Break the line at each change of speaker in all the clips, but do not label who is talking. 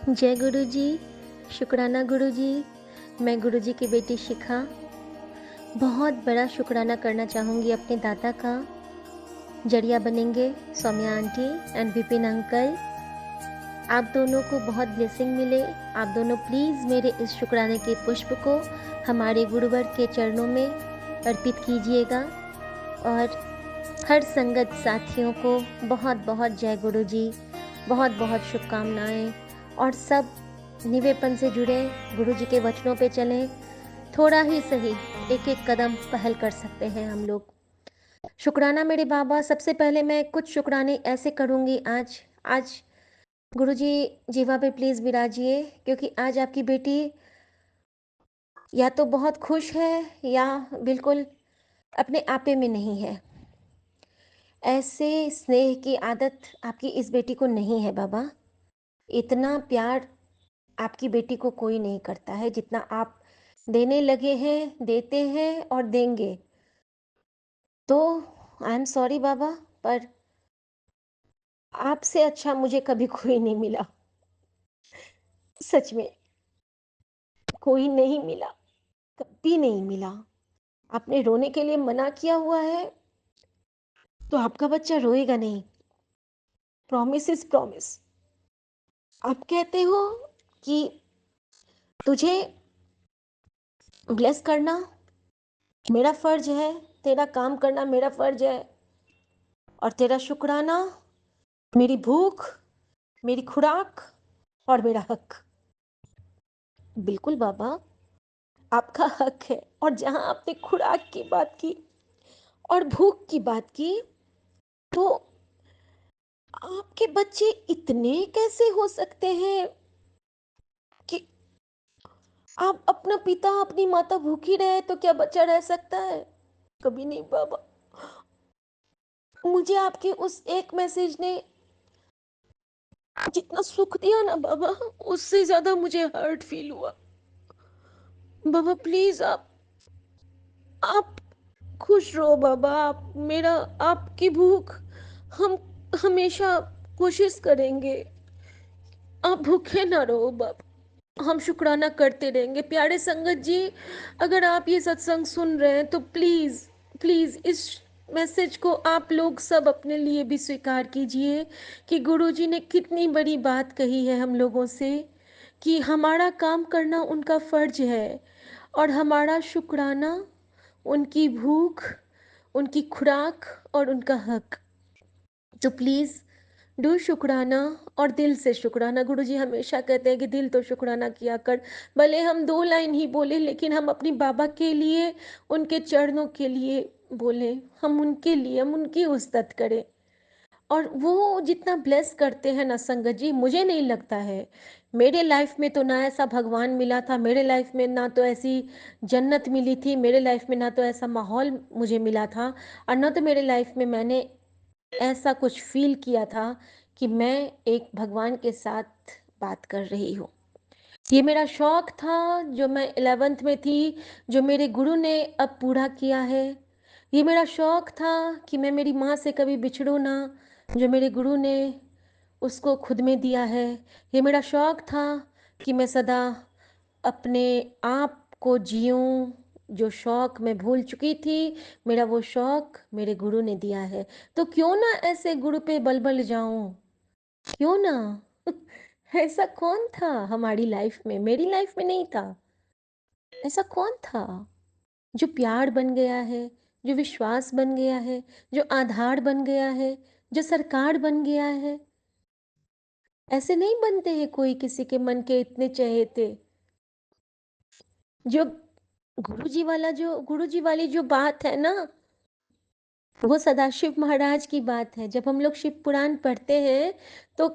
जय गुरु जी, शुक्राना गुरु जी। मैं गुरु जी की बेटी शिखा बहुत बड़ा शुक्राना करना चाहूँगी अपने दादा का। जरिया बनेंगे Saumya aunty and Vipin uncle. आप दोनों को बहुत ब्लेसिंग मिले। आप दोनों प्लीज़ मेरे इस शुक्राने के पुष्प को हमारे गुरुवर के चरणों में अर्पित कीजिएगा। और हर संगत साथियों को बहुत बहुत जय गुरु जी, बहुत बहुत शुभकामनाएं। और सब निवेपन से जुड़े, गुरु जी के वचनों पे चलें। थोड़ा ही सही एक एक कदम पहल कर सकते हैं हम लोग। शुक्राना मेरे बाबा। सबसे पहले मैं कुछ शुक्राने ऐसे करूँगी आज। आज गुरु जी जीवा पे प्लीज़ विराजिए, क्योंकि आज आपकी बेटी या तो बहुत खुश है या बिल्कुल अपने आपे में नहीं है। ऐसे स्नेह की आदत आपकी इस बेटी को नहीं है बाबा। इतना प्यार आपकी बेटी को कोई नहीं करता है जितना आप देने लगे हैं, देते हैं और देंगे। तो आई एम सॉरी बाबा, पर आपसे अच्छा मुझे कभी कोई नहीं मिला। सच में कोई नहीं मिला, कभी नहीं मिला। आपने रोने के लिए मना किया हुआ है तो आपका बच्चा रोएगा नहीं। Promise is promise. आप कहते हो कि तुझे ब्लेस करना मेरा फर्ज है, तेरा काम करना मेरा फर्ज है, और तेरा शुक्राना मेरी भूख, मेरी खुराक और मेरा हक। बिल्कुल बाबा, आपका हक है। और जहां आपने खुराक की बात की और भूख की बात की, तो आपके बच्चे इतने कैसे हो सकते हैं कि आप अपना पिता अपनी माता भूखी रहे तो क्या बच्चा रह सकता है? कभी नहीं बाबा। मुझे आपके उस एक मैसेज ने जितना सुख दिया ना बाबा, उससे ज्यादा मुझे हर्ट फील हुआ। बाबा प्लीज आप खुश रहो बाबा। आप मेरा, आपकी भूख हम हमेशा कोशिश करेंगे। आप भूखे ना रहो बाबा, हम शुक्राना करते रहेंगे। प्यारे संगत जी, अगर आप ये सत्संग सुन रहे हैं तो प्लीज प्लीज इस मैसेज को आप लोग सब अपने लिए भी स्वीकार कीजिए कि गुरुजी ने कितनी बड़ी बात कही है हम लोगों से, कि हमारा काम करना उनका फर्ज है और हमारा शुक्राना उनकी भूख, उनकी खुराक और उनका हक। तो प्लीज़ डू शुक्राना, और दिल से शुक्राना। गुरुजी हमेशा कहते हैं कि दिल तो शुक्राना किया कर। भले हम 2 लाइन ही बोले, लेकिन हम अपनी बाबा के लिए, उनके चरणों के लिए बोलें। हम उनके लिए, हम उनकी उस्तत करें। और वो जितना ब्लेस करते हैं ना संगत जी, मुझे नहीं लगता है मेरे लाइफ में तो ना ऐसा भगवान मिला था, मेरे लाइफ में ना तो ऐसी जन्नत मिली थी, मेरे लाइफ में ना तो ऐसा माहौल मुझे मिला था, और ना तो मेरे लाइफ में मैंने ऐसा कुछ फील किया था कि मैं एक भगवान के साथ बात कर रही हूँ। ये मेरा शौक था जो मैं 11th में थी, जो मेरे गुरु ने अब पूरा किया है। ये मेरा शौक था कि मैं मेरी माँ से कभी बिछड़ूँ ना, जो मेरे गुरु ने उसको खुद में दिया है। ये मेरा शौक था कि मैं सदा अपने आप को जीऊँ, जो शौक मैं भूल चुकी थी, मेरा वो शौक मेरे गुरु ने दिया है। तो क्यों ना ऐसे गुरु पे बल जाऊं, क्यों ना। ऐसा कौन था हमारी लाइफ में? मेरी लाइफ में नहीं था। ऐसा कौन था जो प्यार बन गया है, जो विश्वास बन गया है, जो आधार बन गया है, जो सरकार बन गया है? ऐसे नहीं बनते हैं कोई किसी के मन के इतने चहेते। जो गुरुजी वाली जो बात है ना, वो सदाशिव महाराज की बात है। जब हम लोग शिव पुराण पढ़ते हैं तो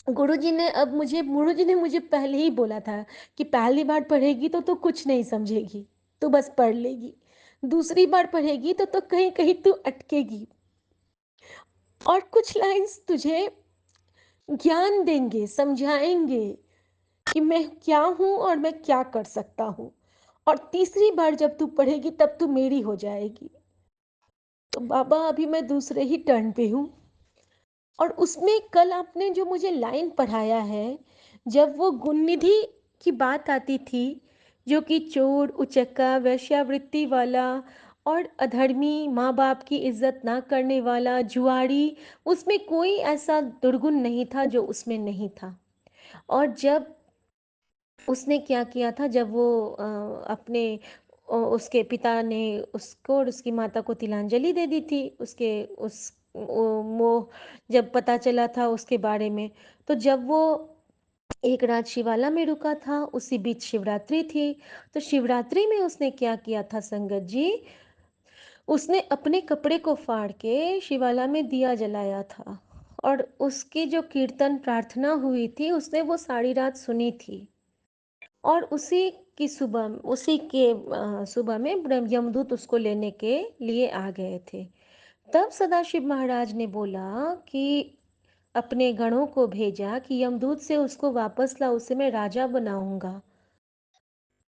गुरुजी ने मुझे पहले ही बोला था कि पहली बार पढ़ेगी तो कुछ नहीं समझेगी, तो बस पढ़ लेगी। दूसरी बार पढ़ेगी तो कहीं कहीं तू अटकेगी, और कुछ लाइंस तुझे ज्ञान देंगे, समझाएंगे कि मैं क्या हूं और मैं क्या कर सकता हूं। और तीसरी बार जब तू पढ़ेगी तब तू मेरी हो जाएगी। तो बाबा अभी मैं दूसरे ही टर्न पे हूँ। और उसमें कल आपने जो मुझे लाइन पढ़ाया है, जब वो गुणनिधि की बात आती थी, जो कि चोर, उचक्का, वेश्यावृत्ति वाला और अधर्मी, माँ-बाप की इज़्ज़त ना करने वाला, जुआरी, उसमें कोई ऐसा दुर्गुण नहीं था जो उसमें नहीं था। और जब उसने क्या किया था, जब वो अपने उसके पिता ने उसको और उसकी माता को तिलांजलि दे दी थी, उसके उस वो जब पता चला था उसके बारे में, तो जब वो एक रात शिवाला में रुका था, उसी बीच शिवरात्रि थी। तो शिवरात्रि में उसने क्या किया था संगत जी, उसने अपने कपड़े को फाड़ के शिवाला में दिया जलाया था। और उसकी जो कीर्तन प्रार्थना हुई थी, उसने वो सारी रात सुनी थी। और उसी के सुबह में ब्रह्म यमदूत उसको लेने के लिए आ गए थे। तब सदाशिव महाराज ने बोला कि अपने गणों को भेजा कि यमदूत से उसको वापस ला, उसे मैं राजा बनाऊंगा।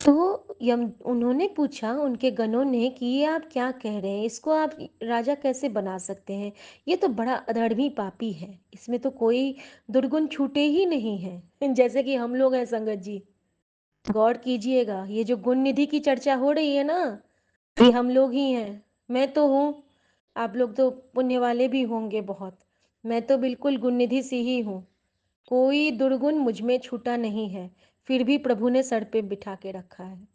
तो यम उन्होंने पूछा उनके गणों ने कि ये आप क्या कह रहे हैं, इसको आप राजा कैसे बना सकते हैं, ये तो बड़ा अधर्मी पापी है, इसमें तो कोई दुर्गुण छूटे ही नहीं है। जैसे कि हम लोग हैं संगत जी, गौर कीजिएगा, ये जो गुण निधि की चर्चा हो रही है ना, ये हम लोग ही हैं। मैं तो हूँ, आप लोग तो पुण्य वाले भी होंगे बहुत। मैं तो बिल्कुल गुण निधि सी ही हूँ, कोई दुर्गुण मुझ में छूटा नहीं है, फिर भी प्रभु ने सर पे बिठा के रखा है।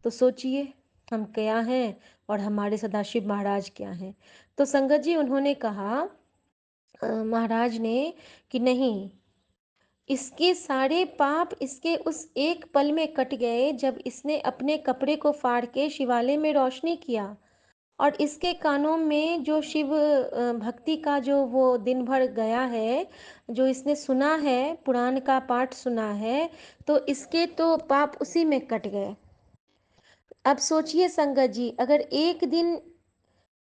तो सोचिए हम क्या हैं और हमारे सदाशिव महाराज क्या हैं। तो संगत जी उन्होंने कहा, महाराज ने, कि नहीं, इसके सारे पाप इसके उस एक पल में कट गए जब इसने अपने कपड़े को फाड़ के शिवालय में रोशनी किया। और इसके कानों में जो शिव भक्ति का जो वो दिन भर गया है, जो इसने सुना है, पुराण का पाठ सुना है, तो इसके तो पाप उसी में कट गए। अब सोचिए संगत जी, अगर एक दिन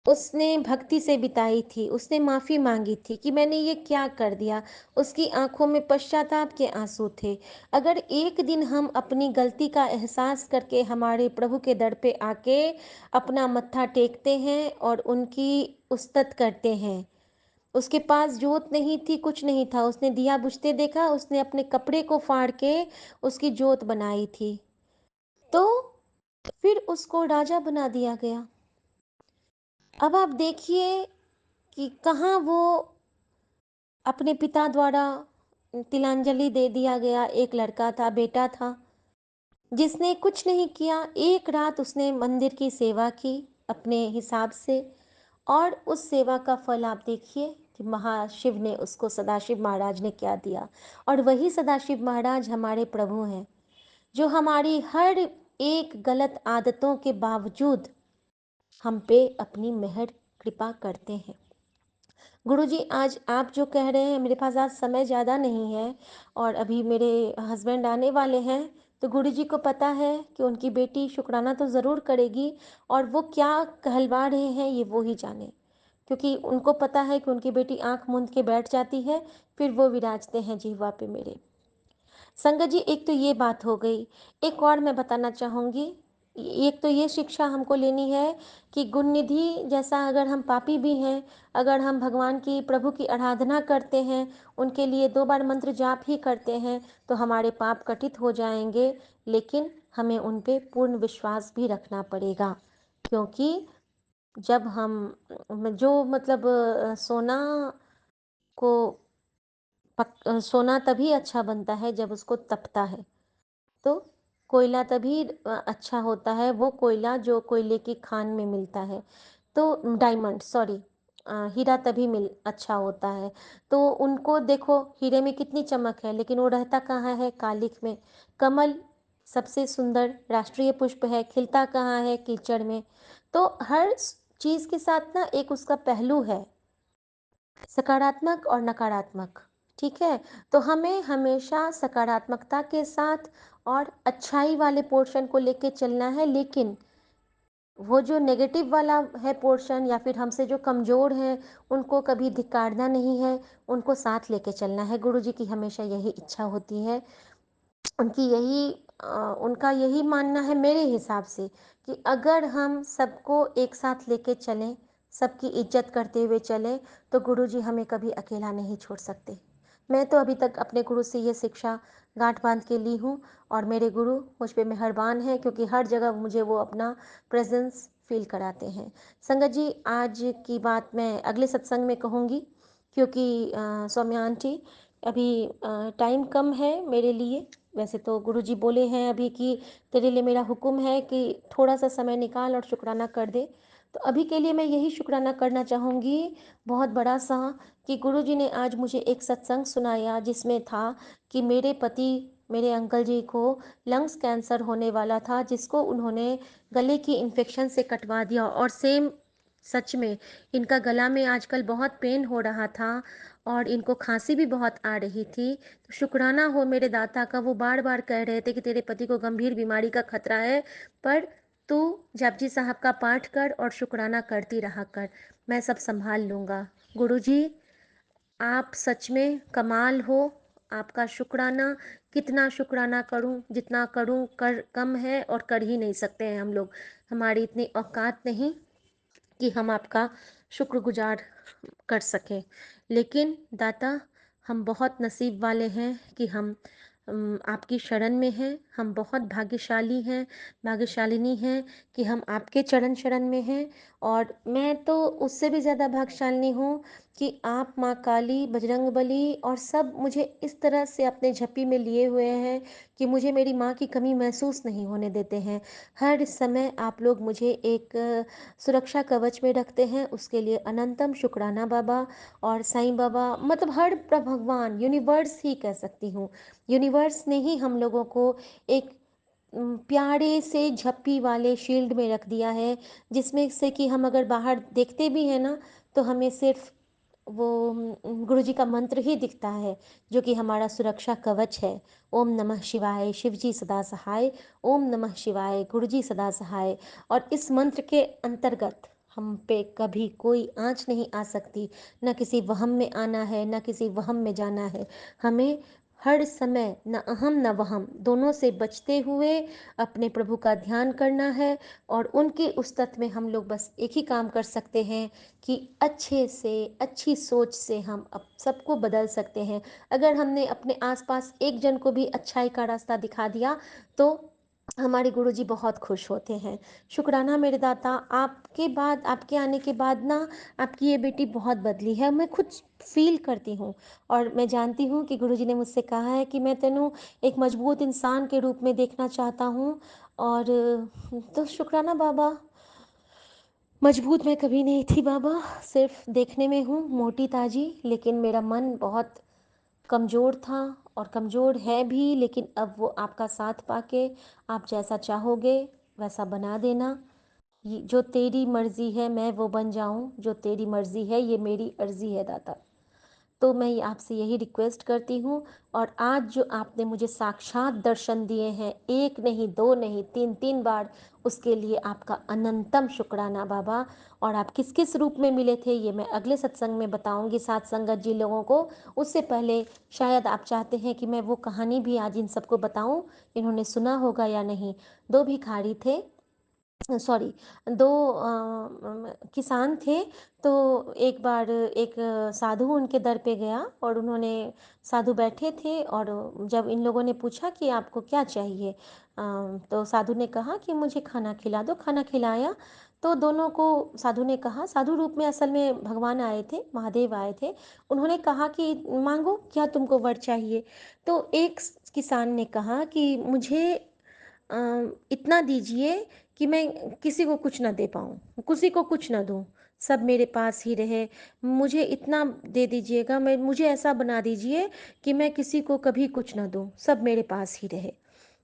उसने भक्ति से बिताई थी, उसने माफ़ी मांगी थी कि मैंने ये क्या कर दिया, उसकी आंखों में पश्चाताप के आंसू थे। अगर एक दिन हम अपनी गलती का एहसास करके हमारे प्रभु के दर पे आके अपना मत्था टेकते हैं और उनकी उस्तत करते हैं, उसके पास जोत नहीं थी, कुछ नहीं था, उसने दिया बुझते देखा, उसने अपने कपड़े को फाड़ के उसकी जोत बनाई थी, तो फिर उसको राजा बना दिया गया। अब आप देखिए कि कहाँ वो अपने पिता द्वारा तिलांजलि दे दिया गया एक लड़का था, बेटा था, जिसने कुछ नहीं किया। एक रात उसने मंदिर की सेवा की अपने हिसाब से, और उस सेवा का फल आप देखिए कि महाशिव ने उसको, सदाशिव महाराज ने क्या दिया। और वही सदाशिव महाराज हमारे प्रभु हैं, जो हमारी हर एक गलत आदतों के बावजूद हम पे अपनी मेहर कृपा करते हैं। गुरुजी, आज आप जो कह रहे हैं, मेरे पास आज समय ज़्यादा नहीं है और अभी मेरे हस्बैंड आने वाले हैं, तो गुरुजी को पता है कि उनकी बेटी शुक्राना तो ज़रूर करेगी, और वो क्या कहलवा रहे हैं ये वो ही जाने, क्योंकि उनको पता है कि उनकी बेटी आंख मूंद के बैठ जाती है, फिर वो विराजते हैं जिह्वा पे मेरे। संगत जी, एक तो ये बात हो गई। एक और मैं बताना चाहूँगी, एक तो ये शिक्षा हमको लेनी है कि गुण निधि जैसा अगर हम पापी भी हैं, अगर हम भगवान की, प्रभु की आराधना करते हैं, उनके लिए 2 बार मंत्र जाप ही करते हैं, तो हमारे पाप कटित हो जाएंगे। लेकिन हमें उन पे पूर्ण विश्वास भी रखना पड़ेगा, क्योंकि जब हम जो मतलब सोना को सोना तभी अच्छा बनता है जब उसको तपता है। तो कोयला तभी अच्छा होता है, वो कोयला जो कोयले की खान में मिलता है। तो डायमंड, सॉरी, हीरा तभी मिल अच्छा होता है। तो उनको देखो, हीरे में कितनी चमक है, लेकिन वो रहता कहाँ है, कालिख में। कमल सबसे सुंदर राष्ट्रीय पुष्प है, खिलता कहाँ है, कीचड़ में। तो हर चीज के साथ ना एक उसका पहलू है, सकारात्मक और नकारात्मक। ठीक है, तो हमें हमेशा सकारात्मकता के साथ और अच्छाई वाले पोर्शन को लेके चलना है, लेकिन वो जो नेगेटिव वाला है पोर्शन, या फिर हमसे जो कमज़ोर हैं, उनको कभी धिक्कारना नहीं है, उनको साथ लेके चलना है। गुरु जी की हमेशा यही इच्छा होती है, उनकी यही उनका यही मानना है मेरे हिसाब से, कि अगर हम सबको एक साथ लेके चलें, सबकी इज्जत करते हुए चलें, तो गुरुजी हमें कभी अकेला नहीं छोड़ सकते। मैं तो अभी तक अपने गुरु से ये शिक्षा गाँठ बाँध के ली हूँ और मेरे गुरु मुझ पे मेहरबान हैं, क्योंकि हर जगह मुझे वो अपना प्रेज़ेंस फ़ील कराते हैं। संगत जी, आज की बात मैं अगले सत्संग में कहूँगी, क्योंकि सौम्या आंटी, अभी टाइम कम है मेरे लिए। वैसे तो गुरुजी बोले हैं अभी कि तेरे लिए मेरा हुक्म है कि थोड़ा-सा समय निकाल और शुक्राना कर दे। तो अभी के लिए मैं यही शुक्राना करना चाहूँगी, बहुत बड़ा-सा, कि गुरुजी ने आज मुझे एक सत्संग सुनाया जिसमें था कि मेरे पति, मेरे अंकल जी को लंग्स कैंसर होने वाला था, जिसको उन्होंने गले की इन्फेक्शन से कटवा दिया। और सेम, सच में इनका गला में आजकल बहुत पेन हो रहा था और इनको खांसी भी बहुत आ रही थी। तो शुक्राना हो मेरे दाता का, वो बार बार कह रहे थे कि तेरे पति को गंभीर बीमारी का खतरा है, पर तू जपजी साहब का पाठ कर और शुक्राना करती रहा कर, मैं सब संभाल लूँगा। गुरुजी, आप सच में कमाल हो। आपका शुक्राना, कितना शुक्राना करूं, जितना करूं कर कम है, और कर ही नहीं सकते हैं हम लोग। हमारी इतनी औकात नहीं कि हम आपका शुक्रगुजार कर सकें। लेकिन दाता, हम बहुत नसीब वाले हैं कि हम आपकी शरण में हैं। हम बहुत भाग्यशाली हैं, भाग्यशालिनी हैं कि हम आपके चरण शरण में हैं। और मैं तो उससे भी ज़्यादा भाग्यशालिनी हूँ कि आप माँ काली, बजरंगबली और सब मुझे इस तरह से अपने झप्पी में लिए हुए हैं कि मुझे मेरी माँ की कमी महसूस नहीं होने देते हैं। हर समय आप लोग मुझे एक सुरक्षा कवच में रखते हैं, उसके लिए अनंतम शुक्राना बाबा। और साईं बाबा, मतलब हर भगवान, यूनिवर्स ही कह सकती हूँ, यूनिवर्स ने ही हम लोगों को एक प्यारे से झप्पी वाले शील्ड में रख दिया है, जिसमें से कि हम अगर बाहर देखते भी हैं ना, तो हमें सिर्फ वो गुरु जी का मंत्र ही दिखता है, जो कि हमारा सुरक्षा कवच है। ओम नमः शिवाय, शिव जी सदा सहाय। ओम नमः शिवाय, गुरु जी सदा सहाय। और इस मंत्र के अंतर्गत हम पे कभी कोई आँच नहीं आ सकती, न किसी वहम में आना है, न किसी वहम में जाना है। हमें हर समय न अहम न वहम दोनों से बचते हुए अपने प्रभु का ध्यान करना है। और उनके उस्तत में हम लोग बस एक ही काम कर सकते हैं कि अच्छे से, अच्छी सोच से हम अब सबको बदल सकते हैं। अगर हमने अपने आसपास एक जन को भी अच्छाई का रास्ता दिखा दिया, तो हमारे गुरुजी बहुत खुश होते हैं। शुक्राना मेरे दाता, आपके बाद, आपके आने के बाद ना, आपकी ये बेटी बहुत बदली है, मैं खुद फील करती हूँ। और मैं जानती हूँ कि गुरुजी ने मुझसे कहा है कि मैं तेनू एक मजबूत इंसान के रूप में देखना चाहता हूँ। और तो शुक्राना बाबा, मजबूत मैं कभी नहीं थी बाबा, सिर्फ देखने में हूँ मोटी ताजी, लेकिन मेरा मन बहुत कमज़ोर था और कमज़ोर है भी। लेकिन अब वो आपका साथ पाके, आप जैसा चाहोगे वैसा बना देना। जो तेरी मर्ज़ी है मैं वो बन जाऊँ, जो तेरी मर्ज़ी है ये मेरी अर्ज़ी है दाता। तो मैं आपसे यही रिक्वेस्ट करती हूँ। और आज जो आपने मुझे साक्षात दर्शन दिए हैं, एक नहीं, दो नहीं, तीन तीन बार, उसके लिए आपका अनंतम शुक्राना बाबा। और आप किस किस रूप में मिले थे ये मैं अगले सत्संग में बताऊंगी साथ संगत जी लोगों को। उससे पहले शायद आप चाहते हैं कि मैं वो कहानी भी आज इन सबको बताऊं, इन्होंने सुना होगा या नहीं। दो भिखारी थे, सॉरी, दो किसान थे। तो एक बार एक साधु उनके दर पे गया और उन्होंने, साधु बैठे थे और जब इन लोगों ने पूछा कि आपको क्या चाहिए, तो साधु ने कहा कि मुझे खाना खिला दो। खाना खिलाया तो दोनों को, साधु ने कहा, साधु रूप में असल में भगवान आए थे, महादेव आए थे। उन्होंने कहा कि मांगो, क्या तुमको वर चाहिए। तो एक किसान ने कहा कि मुझे अ, इतना दीजिए कि मैं किसी को कुछ ना दे पाऊँ, किसी को कुछ ना दूँ, सब मेरे पास ही रहे। मुझे इतना दे दीजिएगा, मैं, मुझे ऐसा बना दीजिए कि मैं किसी को कभी कुछ ना दूँ, सब मेरे पास ही रहे।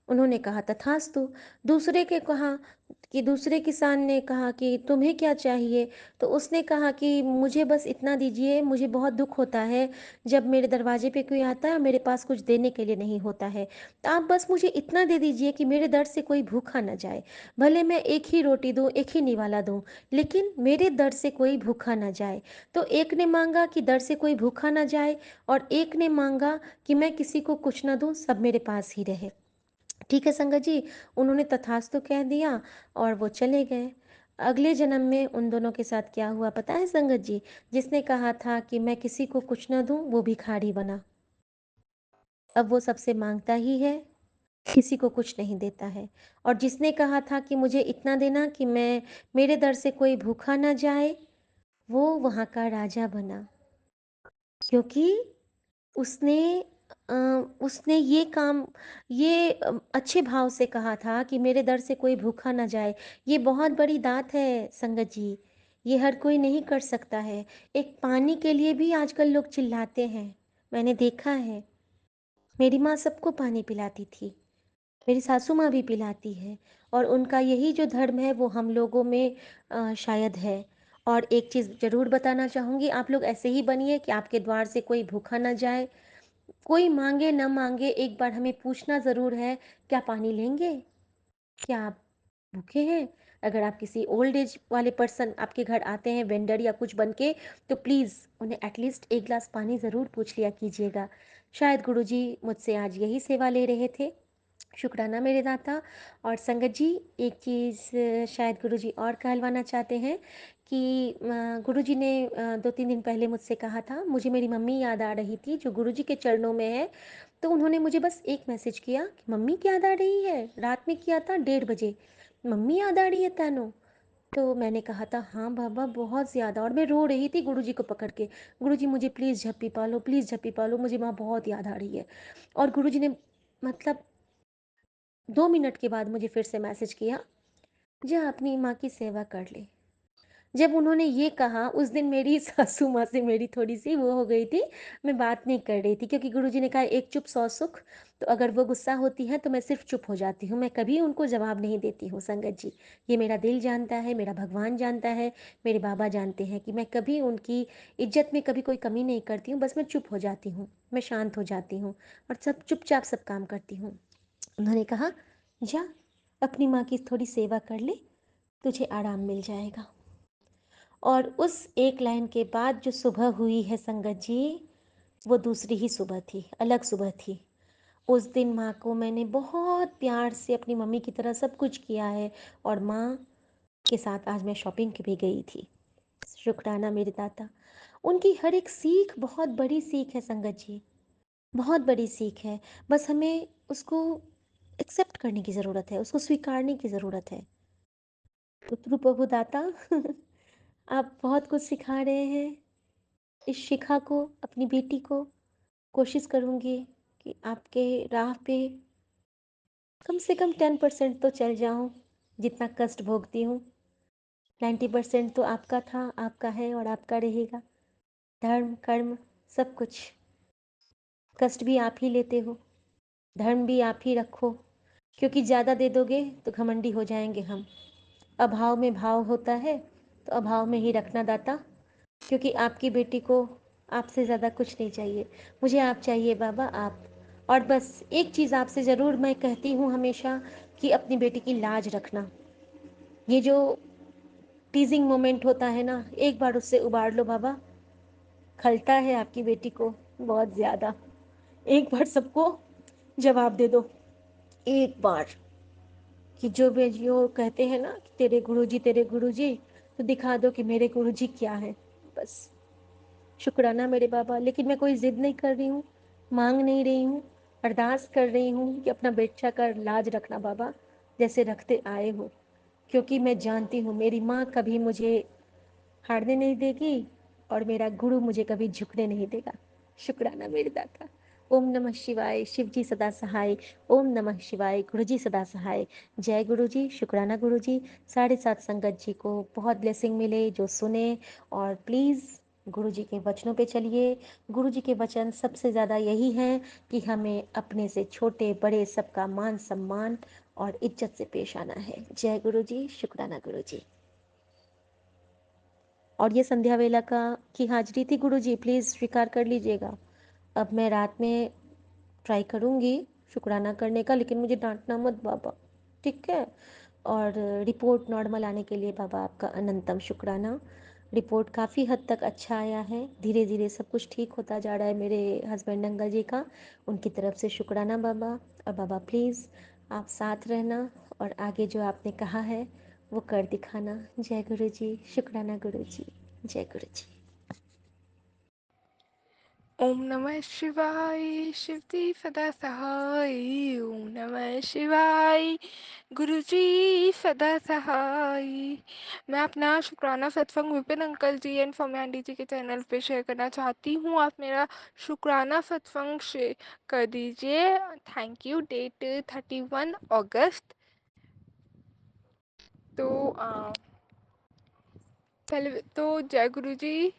उन्होंने कहा तथास्तु। दूसरे के कहा कि दूसरे किसान ने कहा कि तुम्हें क्या चाहिए। तो उसने कहा कि मुझे बस इतना दीजिए, मुझे बहुत दुख होता है जब मेरे दरवाजे पे कोई आता है और मेरे पास कुछ देने के लिए नहीं होता है। तो आप बस मुझे इतना दे दीजिए कि मेरे दर से कोई भूखा ना जाए। भले मैं एक ही रोटी दूँ, एक ही निवाला दूँ, लेकिन मेरे दर से कोई भूखा ना जाए। तो एक ने मांगा कि दर से कोई भूखा ना जाए, और एक ने मांगा कि मैं किसी को कुछ ना दूँ, सब मेरे पास ही रहे। ठीक है संगत जी, उन्होंने तथास्तु कह दिया और वो चले गए। अगले जन्म में उन दोनों के साथ क्या हुआ पता है संगत जी? जिसने कहा था कि मैं किसी को कुछ ना दूं, वो भिखारी बना। अब वो सबसे मांगता ही है, किसी को कुछ नहीं देता है। और जिसने कहा था कि मुझे इतना देना कि मैं मेरे दर से कोई भूखा ना जाए, वो वहाँ का राजा बना, क्योंकि उसने अ, उसने ये काम ये अच्छे भाव से कहा था कि मेरे दर से कोई भूखा ना जाए। ये बहुत बड़ी दात है संगत जी, ये हर कोई नहीं कर सकता है। एक पानी के लिए भी आजकल लोग चिल्लाते हैं, मैंने देखा है। मेरी माँ सबको पानी पिलाती थी, मेरी सासू माँ भी पिलाती है, और उनका यही जो धर्म है वो हम लोगों में शायद है। और एक चीज़ ज़रूर बताना चाहूँगी, आप लोग ऐसे ही बनिए कि आपके द्वार से कोई भूखा ना जाए। कोई मांगे न मांगे, एक बार हमें पूछना ज़रूर है, क्या पानी लेंगे? क्या आप भूखे हैं? अगर आप किसी ओल्ड एज वाले पर्सन आपके घर आते हैं वेंडर या कुछ बन के, तो प्लीज़ उन्हें एटलीस्ट एक ग्लास पानी ज़रूर पूछ लिया कीजिएगा। शायद गुरुजी मुझसे आज यही सेवा ले रहे थे। शुक्राना मेरे दाता। और संगत जी, एक चीज़ शायद गुरुजी और कहलवाना चाहते हैं कि गुरुजी ने 2-3 दिन पहले मुझसे कहा था, मुझे मेरी मम्मी याद आ रही थी जो गुरुजी के चरणों में है। तो उन्होंने मुझे बस एक मैसेज किया कि मम्मी की याद आ रही है, रात में किया था 1:30 बजे, मम्मी याद आ रही है तैनो। तो मैंने कहा था हाँ बाबा बहुत ज़्यादा, और मैं रो रही थी गुरुजी को पकड़ के, गुरुजी मुझे प्लीज़ झप्पी पालो, प्लीज़ झप्पी पालो, मुझे माँ बहुत याद आ रही है। और गुरुजी ने मतलब 2 मिनट के बाद मुझे फिर से मैसेज किया, जा अपनी माँ की सेवा कर ले। जब उन्होंने ये कहा उस दिन मेरी सासू माँ से मेरी थोड़ी सी वो हो गई थी, मैं बात नहीं कर रही थी, क्योंकि गुरुजी ने कहा एक चुप 100 सुख। तो अगर वो गुस्सा होती हैं तो मैं सिर्फ चुप हो जाती हूँ, मैं कभी उनको जवाब नहीं देती हूँ संगत जी। ये मेरा दिल जानता है, मेरा भगवान जानता है, मेरे बाबा जानते हैं कि मैं कभी उनकी इज्जत में कभी कोई कमी नहीं करती हूँ। बस मैं चुप हो जाती हूँ, मैं शांत हो जाती हूँ और सब चुपचाप सब काम करती हूँ। उन्होंने कहा, जा अपनी माँ की थोड़ी सेवा कर ले, तुझे आराम मिल जाएगा। और उस एक लाइन के बाद जो सुबह हुई है संगत जी, वो दूसरी ही सुबह थी, अलग सुबह थी। उस दिन माँ को मैंने बहुत प्यार से अपनी मम्मी की तरह सब कुछ किया है, और माँ के साथ आज मैं शॉपिंग भी गई थी। शुक्राना मेरे दाता। उनकी हर एक सीख बहुत बड़ी सीख है संगत जी, बहुत बड़ी सीख है। बस हमें उसको एक्सेप्ट करने की ज़रूरत है, उसको स्वीकारने की ज़रूरत है। पुत्रु प्रभु दाता आप बहुत कुछ सिखा रहे हैं इस शिखा को, अपनी बेटी को। कोशिश करूँगी कि आपके राह पे कम से कम 10% तो चल जाऊँ, जितना कष्ट भोगती हूँ। 90% तो आपका था, आपका है और आपका रहेगा। धर्म कर्म सब कुछ, कष्ट भी आप ही लेते हो, धर्म भी आप ही रखो, क्योंकि ज़्यादा दे दोगे तो घमंडी हो जाएंगे हम। अभाव में भाव होता है, तो अभाव में ही रखना दाता, क्योंकि आपकी बेटी को आपसे ज़्यादा कुछ नहीं चाहिए। मुझे आप चाहिए बाबा, आप। और बस एक चीज़ आपसे ज़रूर मैं कहती हूँ हमेशा, कि अपनी बेटी की लाज रखना। ये जो टीजिंग मोमेंट होता है ना, एक बार उससे उबार लो बाबा, खलता है आपकी बेटी को बहुत ज़्यादा। एक बार सबको जवाब दे दो, एक बार, कि जो भी जो कहते हैं ना कि तेरे गुरुजी, तो दिखा दो कि मेरे गुरुजी क्या है। बस। शुक्राना मेरे बाबा। लेकिन मैं कोई ज़िद नहीं कर रही हूँ, मांग नहीं रही हूँ, अरदास कर रही हूँ कि अपना बेटा का लाज रखना बाबा, जैसे रखते आए हो। क्योंकि मैं जानती हूँ मेरी माँ कभी मुझे हारने नहीं देगी, और मेरा गुरु मुझे कभी झुकने नहीं देगा। शुक्राना मेरे दाता। ओम नमः शिवाय, शिव जी सदा सहाय। ओम नमः शिवाय, गुरु जी सदा सहाय। जय गुरु जी। शुक्राना गुरु जी। 7:30 संगत जी को बहुत ब्लेसिंग मिले जो सुने। और प्लीज़ गुरु जी के वचनों पे चलिए। गुरु जी के वचन सबसे ज़्यादा यही हैं कि हमें अपने से छोटे बड़े सबका मान सम्मान और इज्जत से पेश आना है। जय गुरु जी। शुक्राना गुरु जी। और ये संध्या वेला का की हाजिरी थी गुरु जी, प्लीज़ स्वीकार कर लीजिएगा। अब मैं रात में ट्राई करूँगी शुक्राना करने का, लेकिन मुझे डांटना मत बाबा, ठीक है। और रिपोर्ट नॉर्मल आने के लिए बाबा आपका अनंतम शुक्राना। रिपोर्ट काफ़ी हद तक अच्छा आया है, धीरे धीरे सब कुछ ठीक होता जा रहा है मेरे हस्बैंड अंकल जी का, उनकी तरफ से शुक्राना बाबा। और बाबा प्लीज़ आप साथ रहना, और आगे जो आपने कहा है वो कर दिखाना। जय गुरु जी। शुक्राना गुरु जी। जय गुरु जी।
ओम नमः शिवाय शिवजी सदा सहाय। ओम नमः शिवाय गुरुजी सदा सहाय। मैं अपना शुक्राना सत्संग विपिन अंकल जी एंड फॉर्मी आंटी जी के चैनल पे शेयर करना चाहती हूँ। आप मेरा शुक्राना सत्संग शेयर कर दीजिए। Thank you. डेट 31 अगस्त। तो पहले तो जय गुरु जी।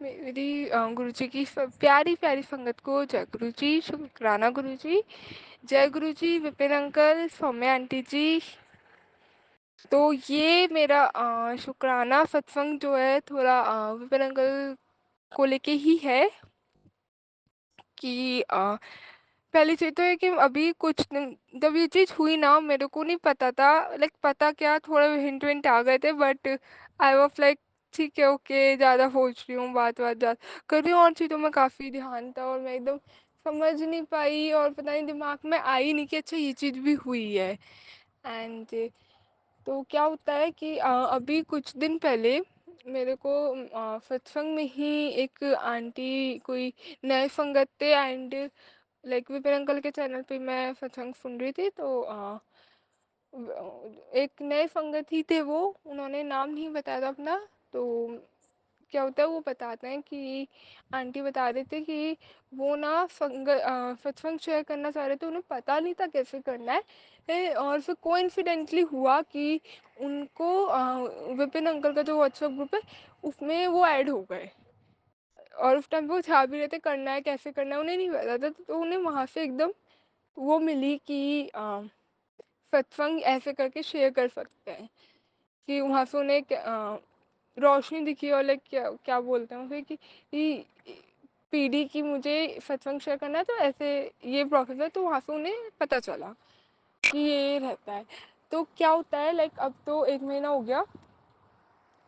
मेरी गुरु जी की प्यारी प्यारी संगत को जय गुरु जी, शुक्राना गुरु जी, जय गुरु जी, विपिन अंकल, सौम्या आंटी जी। तो ये मेरा शुक्राना सत्संग जो है थोड़ा विपिन अंकल को लेके ही है कि पहली चीज तो है कि अभी कुछ दिन जब ये चीज हुई ना मेरे को नहीं पता था। लाइक पता क्या, थोड़ा हिंट विंट आ गए थे बट आई वाज लाइक ठीक है ओके, ज़्यादा सोच रही हूँ, बात ज़्यादा कर रही हूँ और चीज़ों में काफ़ी ध्यान था और मैं एकदम समझ नहीं पाई और पता नहीं दिमाग में आई नहीं कि अच्छा ये चीज़ भी हुई है। एंड तो क्या होता है कि अभी कुछ दिन पहले मेरे को सत्संग में ही एक आंटी कोई नए संगत थे एंड लाइक विपिन अंकल के चैनल पे मैं सत्संग सुन रही थी तो एक नए संगत ही थे वो, उन्होंने नाम नहीं बताया था अपना। तो क्या होता है वो बताते हैं कि आंटी बता रहे थे कि वो ना सत्संग शेयर करना चाह रहे थे, उन्हें पता नहीं था कैसे करना है। और फिर कोइंसिडेंटली हुआ कि उनको विपिन अंकल का जो व्हाट्सएप ग्रुप है उसमें वो ऐड हो गए और उस टाइम पे वो छा भी रहे थे करना है कैसे करना है उन्हें नहीं पता था। तो उन्हें वहाँ से एकदम वो मिली कि सत्संग ऐसे करके शेयर कर सकते हैं। कि वहाँ से उन्हें रोशनी दिखी और लाइक क्या क्या बोलते हैं उसे कि पीडी की मुझे सत्संग शेयर करना है तो ऐसे ये प्रोसेस है। तो वहाँ से उन्हें पता चला कि ये रहता है। तो क्या होता है लाइक अब तो 1 महीना हो गया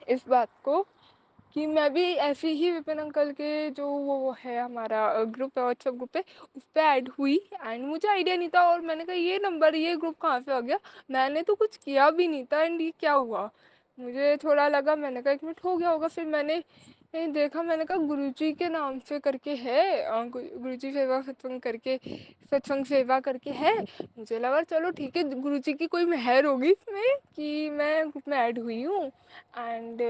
इस बात को कि मैं भी ऐसे ही विपिन अंकल के जो वो है हमारा ग्रुप है व्हाट्सएप ग्रुप है उस पर ऐड हुई एंड मुझे आइडिया नहीं था और मैंने कहा ये नंबर ये ग्रुप कहाँ से आ गया। मैंने तो कुछ किया भी नहीं था एंड ये क्या हुआ, मुझे थोड़ा लगा, मैंने कहा 1 मिनट हो गया होगा। फिर मैंने देखा, मैंने कहा गुरुजी के नाम से करके है गुरुजी सेवा सत्संग करके सत्संग सेवा करके है। मुझे लगा चलो ठीक है गुरुजी की कोई मेहर होगी इसमें कि मैं ग्रुप में ऐड हुई हूँ एंड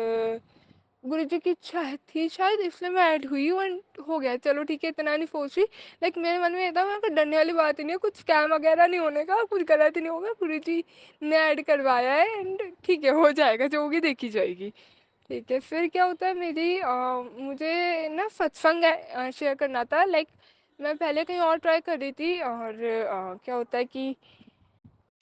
गुरुजी की इच्छा थी शायद इसलिए मैं ऐड हुई हूँ एंड हो गया चलो ठीक है, इतना नहीं सोच रही। लाइक मेरे मन में ये था, मैं डरने वाली बात ही नहीं है, कुछ स्कैम वगैरह नहीं होने का, कुछ गलत नहीं होगा, गुरुजी ने ऐड करवाया है एंड ठीक है हो जाएगा, जो होगी देखी जाएगी। ठीक है फिर क्या होता है मेरी मुझे ना सत्संग शेयर करना था। लाइक मैं पहले कहीं और ट्राई कर रही थी और क्या होता है कि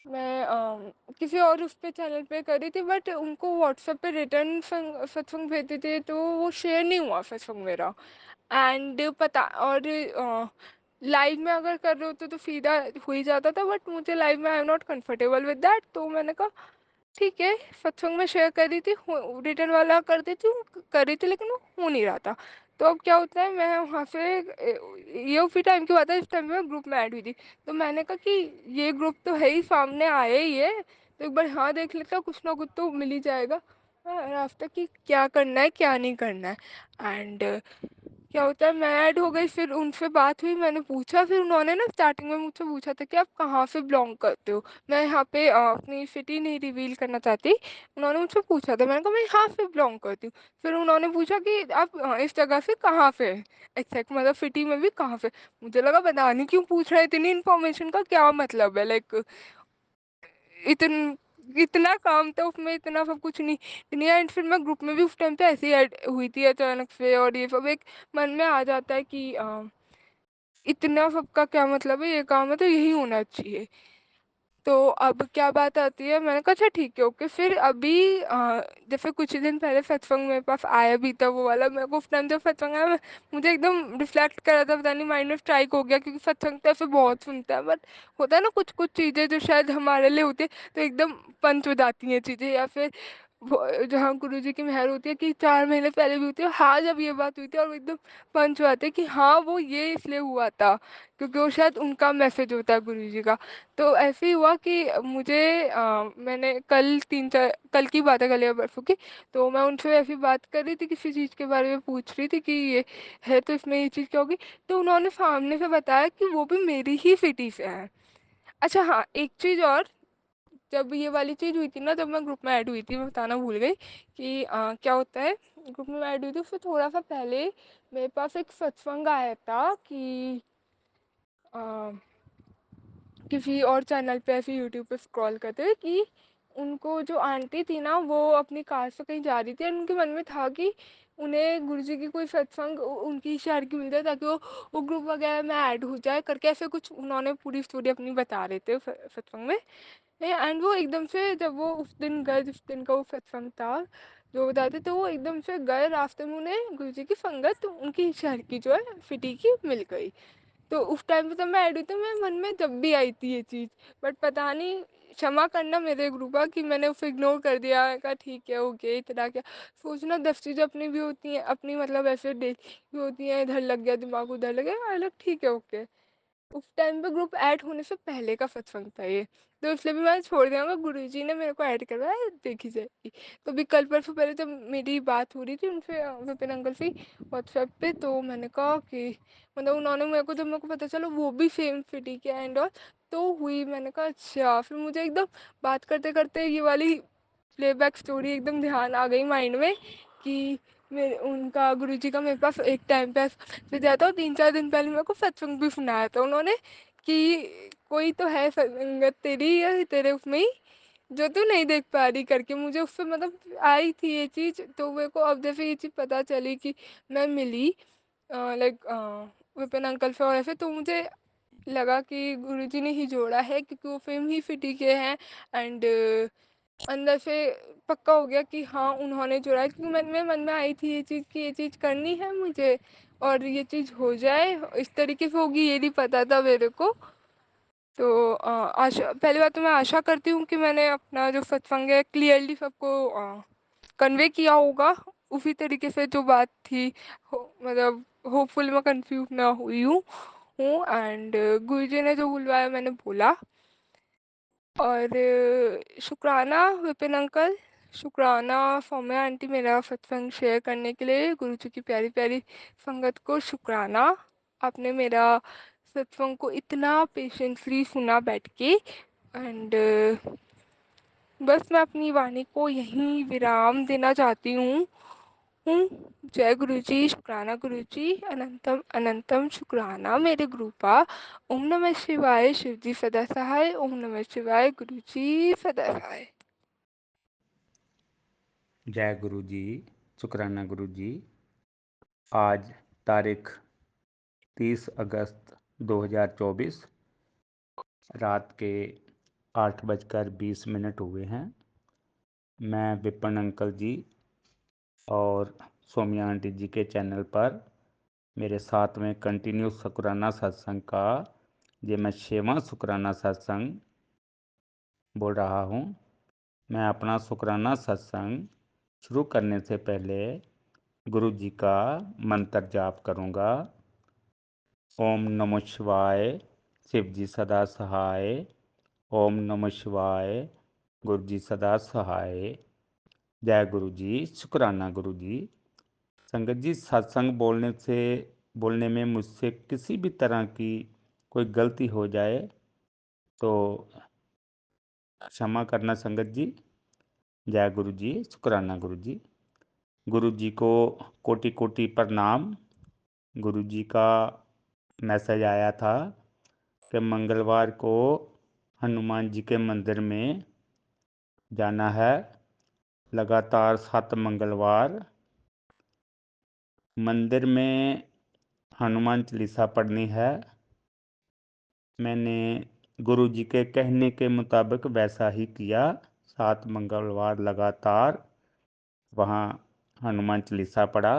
मैं किसी और उस पे चैनल पे कर रही थी बट उनको व्हाट्सएप पे रिटर्न सत्संग भेजते थे तो वो शेयर नहीं हुआ सत्संग मेरा। एंड पता और लाइव में अगर कर रहे होते तो सीधा हो ही जाता था बट मुझे लाइव में I am not comfortable with that. तो मैंने कहा ठीक है सत्संग में शेयर कर दी थी, रिटर्न वाला कर देती हूँ, कर रही थी लेकिन वो हो नहीं रहा था। तो अब क्या होता है मैं वहाँ से ये उसी टाइम की बात है, इस टाइम में ग्रुप में ऐड हुई थी। तो मैंने कहा कि ये ग्रुप तो है ही, सामने आया ही है तो एक बार हाँ देख लेता, कुछ ना कुछ तो मिल ही जाएगा रास्ता कि क्या करना है क्या नहीं करना है। एंड क्या होता है मैं ऐड हो गई, फिर उनसे बात हुई, मैंने पूछा, फिर उन्होंने ना स्टार्टिंग में मुझसे पूछा था कि आप कहाँ से बिलोंग करते हो। मैं यहाँ पे अपनी सिटी नहीं रिवील करना चाहती, उन्होंने मुझसे पूछा था, मैंने कहा मैं यहाँ से बिलोंग करती हूँ। फिर उन्होंने पूछा कि आप इस जगह से कहाँ से एग्जैक्ट मतलब सिटी में भी कहाँ से। मुझे लगा पता नहीं क्यों पूछ रहे, इतनी इन्फॉर्मेशन का क्या मतलब है, लाइक इतन इतना काम था उसमें, इतना सब कुछ नहीं नहीं। एंड फिर मैं ग्रुप में भी उस टाइम पे ऐसे ही ऐड हुई थी अचानक से और ये सब एक मन में आ जाता है कि इतना सबका क्या मतलब है, ये काम है तो यही होना चाहिए। तो अब क्या बात आती है, मैंने कहा अच्छा ठीक है ओके। फिर अभी जैसे कुछ दिन पहले सत्संग मेरे पास आया भी था वो वाला, मेरे को उस टाइम जब सत्संग आया मुझे एकदम रिफ्लेक्ट करा था, पता नहीं माइंड में स्ट्राइक हो गया क्योंकि सत्संग तो ऐसे बहुत सुनता है बट होता है ना कुछ कुछ चीज़ें जो शायद हमारे लिए होती है तो एकदम पंच हो जाती हैं चीज़ें या फिर जहाँ गुरुजी की मेहर होती है कि 4 महीने पहले भी होती है। हाँ, जब ये बात हुई थी और वो एकदम पंच हुआ था कि हाँ वो ये इसलिए हुआ था क्योंकि वो शायद उनका मैसेज होता है गुरुजी का। तो ऐसे ही हुआ कि मुझे मैंने कल की बात है, कल या परसों की। तो मैं उनसे ऐसी बात कर रही थी, किसी चीज़ के बारे में पूछ रही थी कि ये है तो इसमें ये चीज़ क्या होगी। तो उन्होंने सामने से बताया कि वो भी मेरी ही सिटी से है। अच्छा हाँ, एक चीज़ और, जब ये वाली चीज़ हुई थी ना, जब मैं ग्रुप में ऐड हुई थी, मैं बताना भूल गई कि क्या होता है। ग्रुप में ऐड हुई थी उससे थोड़ा सा पहले मेरे पास एक सत्संग आया था कि अ, किसी और चैनल पे ऐसे यूट्यूब पे स्क्रॉल करते हुए कि उनको जो आंटी थी ना, वो अपनी कार से कहीं जा रही थी और उनके मन में था कि उन्हें गुरुजी की कोई सत्संग उनकी शहर की मिल जाए ताकि वो ग्रुप वगैरह में ऐड हो जाए करके, ऐसे कुछ उन्होंने पूरी स्टोरी अपनी बता रहे थे सत्संग में। एंड वो एकदम से, जब वो उस दिन गए जिस दिन का वो सत्संग था जो बताते, तो वो एकदम से गए, रास्ते में उन्हें गुरुजी की संगत उनकी शहर की जो है सिटी की मिल गई। तो उस टाइम पे जब मैं ऐड हुई थी, मेरे मन में जब भी आई थी ये चीज़, बट पता नहीं, क्षमा करना मेरे ग्रुपा कि मैंने उसे इग्नोर कर दिया, कहा ठीक है ओके, इतना क्या सोचना, 10 चीज़ें अपनी भी होती हैं, अपनी मतलब ऐसे डेली भी होती हैं, इधर लग गया दिमाग उधर लग गया अलग, ठीक है ओके। उस टाइम पे ग्रुप ऐड होने से पहले का सत्संग था ये। तो इसलिए भी मैंने छोड़ दिया, गुरुजी ने मेरे को ऐड करवाया, देखी जाएगी। तो भी कल परसों पहले जब मेरी बात हो रही थी उनसे, विपिन अंकल से व्हाट्सएप पे, तो मैंने कहा कि मतलब उन्होंने मेरे को, जब मेरे को पता चला वो भी सेम सिटी के एंड और, तो हुई, मैंने कहा अच्छा। फिर मुझे एकदम बात करते करते ये वाली प्लेबैक स्टोरी एकदम ध्यान आ गई माइंड में कि मेरे उनका गुरुजी का मेरे पास एक टाइम पे फिर जाता, और 3-4 दिन पहले मेरे को सत्संग भी सुनाया था उन्होंने कि कोई तो है संगत तेरी या तेरे उसमें ही जो तू नहीं देख पा रही करके, मुझे उससे मतलब आई थी ये चीज़। तो मेरे को अब जैसे ये चीज़ पता चली कि मैं मिली लाइक विपिन अंकल से और ऐसे, तो मुझे लगा कि गुरुजी ने ही जोड़ा है क्योंकि वो फिल्म ही फिटी के हैं। एंड अंदर से पक्का हो गया कि हाँ उन्होंने जोड़ा है, क्योंकि मन में आई थी ये चीज़ कि ये चीज़ करनी है मुझे और ये चीज़ हो जाए, इस तरीके से होगी ये नहीं पता था मेरे को। तो आशा, पहली बात तो मैं आशा करती हूँ कि मैंने अपना जो सत्संग है क्लियरली सबको कन्वे किया होगा उसी तरीके से जो बात थी। मतलब होपफुल मैं कंफ्यूज ना हुई हूँ एंड गुरुजी ने जो बुलवाया मैंने बोला। और शुक्राना विपिन अंकल, शुक्राना सौम्या आंटी, मेरा सत्संग शेयर करने के लिए, गुरुजी की प्यारी प्यारी संगत को शुक्राना। आपने मेरा सत्संग को इतना पेशेंसली सुना बैठ के। एंड बस मैं अपनी वाणी को यहीं विराम देना चाहती हूँ। जय गुरुजी, शुक्राना गुरुजी, अनंतम अनंतम शुक्राना मेरे गुरुपा। ओम नमः शिवाय, शिवजी सदा सहाय। ओम नमः शिवाय, गुरुजी सदा सहाय।
जय गुरु जी, शुक्राना गुरु जी। आज तारीख 30 अगस्त 2024 रात के 8:20 हुए हैं। मैं विपिन अंकल जी और सोमिया आंटी जी के चैनल पर मेरे साथ में कंटिन्यू शुक्राना सत्संग का ये मैं 6वां शुक्राना सत्संग बोल रहा हूँ। मैं अपना शुक्राना सत्संग शुरू करने से पहले गुरु जी का मंत्र जाप करूँगा। ओम नमः शिवाय, शिव जी सदा सहाय। ओम नमः शिवाय, गुरु जी सदा सहाय। जय गुरु जी, शुक्राना गुरु जी। संगत जी, सत्संग बोलने में मुझसे किसी भी तरह की कोई गलती हो जाए तो क्षमा करना संगत जी। जय गुरु जी, शुक्राना गुरु जी। गुरु जी को कोटि कोटि प्रणाम। गुरु जी का मैसेज आया था कि मंगलवार को हनुमान जी के मंदिर में जाना है। लगातार 7 मंगलवार मंदिर में हनुमान चालीसा पढ़नी है। मैंने गुरु जी के कहने के मुताबिक वैसा ही किया। 7 मंगलवार लगातार वहाँ हनुमान चालीसा पढ़ा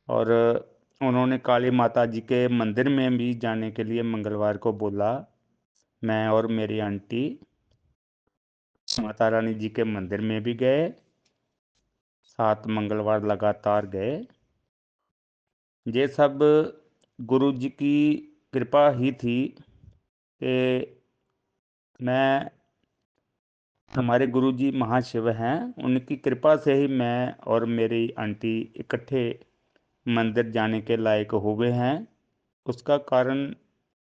और उन्होंने काली माता जी के मंदिर में भी जाने के लिए मंगलवार को बोला। मैं और मेरी आंटी माता रानी जी के मंदिर में भी गए, 7 मंगलवार लगातार गए। ये सब गुरु जी की कृपा ही थी कि मैं हमारे गुरु जी महाशिव हैं, उनकी कृपा से ही मैं और मेरी आंटी इकट्ठे मंदिर जाने के लायक हुए हैं। उसका कारण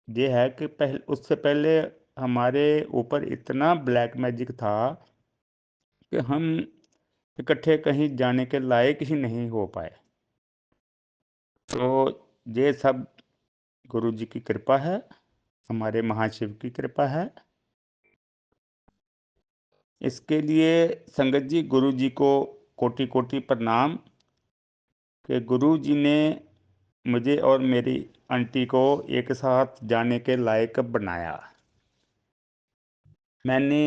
ये है कि उससे पहले हमारे ऊपर इतना ब्लैक मैजिक था कि हम इकट्ठे कहीं जाने के लायक ही नहीं हो पाए। तो ये सब गुरु जी की कृपा है, हमारे महाशिव की कृपा है। इसके लिए संगत जी गुरु जी को कोटि कोटि प्रणाम कि गुरु जी ने मुझे और मेरी आंटी को एक साथ जाने के लायक बनाया। मैंने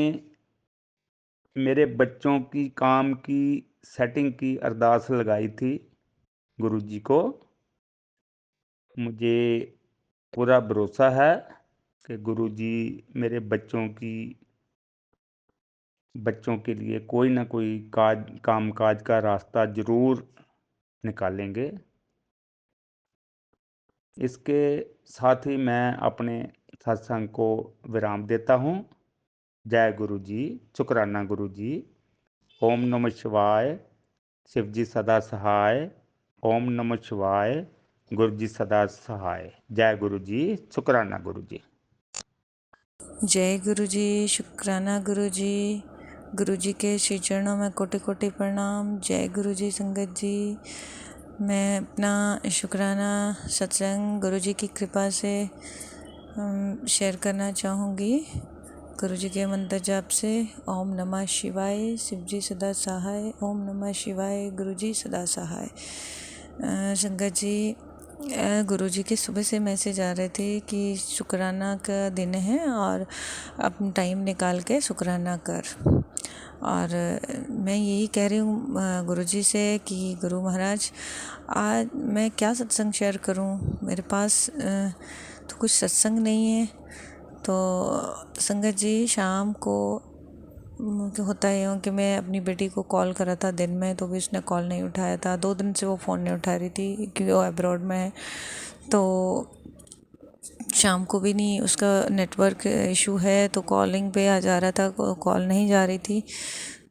मेरे बच्चों की काम की सेटिंग की अरदास लगाई थी गुरु जी को। मुझे पूरा भरोसा है कि गुरु जी मेरे बच्चों के लिए कोई ना कोई काम काज का रास्ता ज़रूर निकालेंगे। इसके साथ ही मैं अपने सत्संग को विराम देता हूँ। जय गुरु जी, शुक्राना गुरु जी। ओम नमः शिवाय, शिव जी सदा सहाय। ओम नमः शिवाय, गुरु जी सदा सहाय। जय गुरु जी, शुक्राना गुरु जी।
जय गुरु जी, शुक्राना गुरु जी। गुरु जी के श्री चरणों में कोटि कोटि प्रणाम। जय गुरु जी संगत जी। मैं अपना शुक्राना सत्संग गुरु जी की कृपा से शेयर करना चाहूँगी। गुरु जी के मंत्र जाप से ओम नमः शिवाय, शिव जी सदा सहाय। ओम नमः शिवाय, गुरु जी सदा सहाय। संगत जी, गुरु जी के सुबह से मैसेज आ रहे थे कि शुक्राना का दिन है और अपना टाइम निकाल के शुक्राना कर। और मैं यही कह रही हूँ गुरु जी से कि गुरु महाराज, आज मैं क्या सत्संग शेयर करूँ, मेरे पास तो कुछ सत्संग नहीं है। तो संगत जी, शाम को होता है कि मैं अपनी बेटी को कॉल करा था दिन में, तो भी उसने कॉल नहीं उठाया था। 2 दिन से वो फ़ोन नहीं उठा रही थी क्योंकि वो अब्रॉड में है। तो शाम को भी नहीं, उसका नेटवर्क इशू है, तो कॉलिंग पे आ जा रहा था, कॉल नहीं जा रही थी।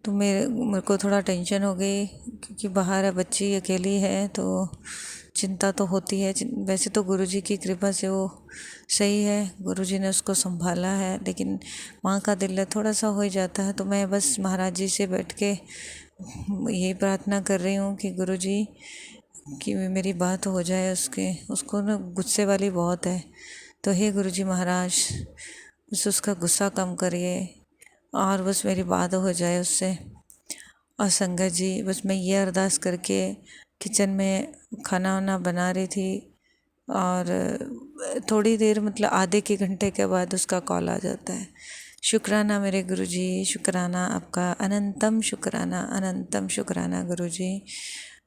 तो मेरे को थोड़ा टेंशन हो गई क्योंकि बाहर है, बच्ची अकेली है, तो चिंता तो होती है। वैसे तो गुरुजी की कृपा से वो सही है, गुरुजी ने उसको संभाला है, लेकिन माँ का दिल थोड़ा सा हो ही जाता है। तो मैं बस महाराज जी से बैठ के यही प्रार्थना कर रही हूँ कि गुरुजी कि मेरी बात हो जाए, उसको ना गुस्से वाली बहुत है। तो हे गुरुजी महाराज, बस उसका गुस्सा कम करिए और बस मेरी बात हो जाए उससे। और संगत जी, बस मैं ये अरदास करके किचन में खाना वाना बना रही थी और थोड़ी देर मतलब आधे के घंटे के बाद उसका कॉल आ जाता है। शुक्राना मेरे गुरुजी, शुक्राना आपका, अनंतम शुक्राना, अनंतम शुक्राना गुरुजी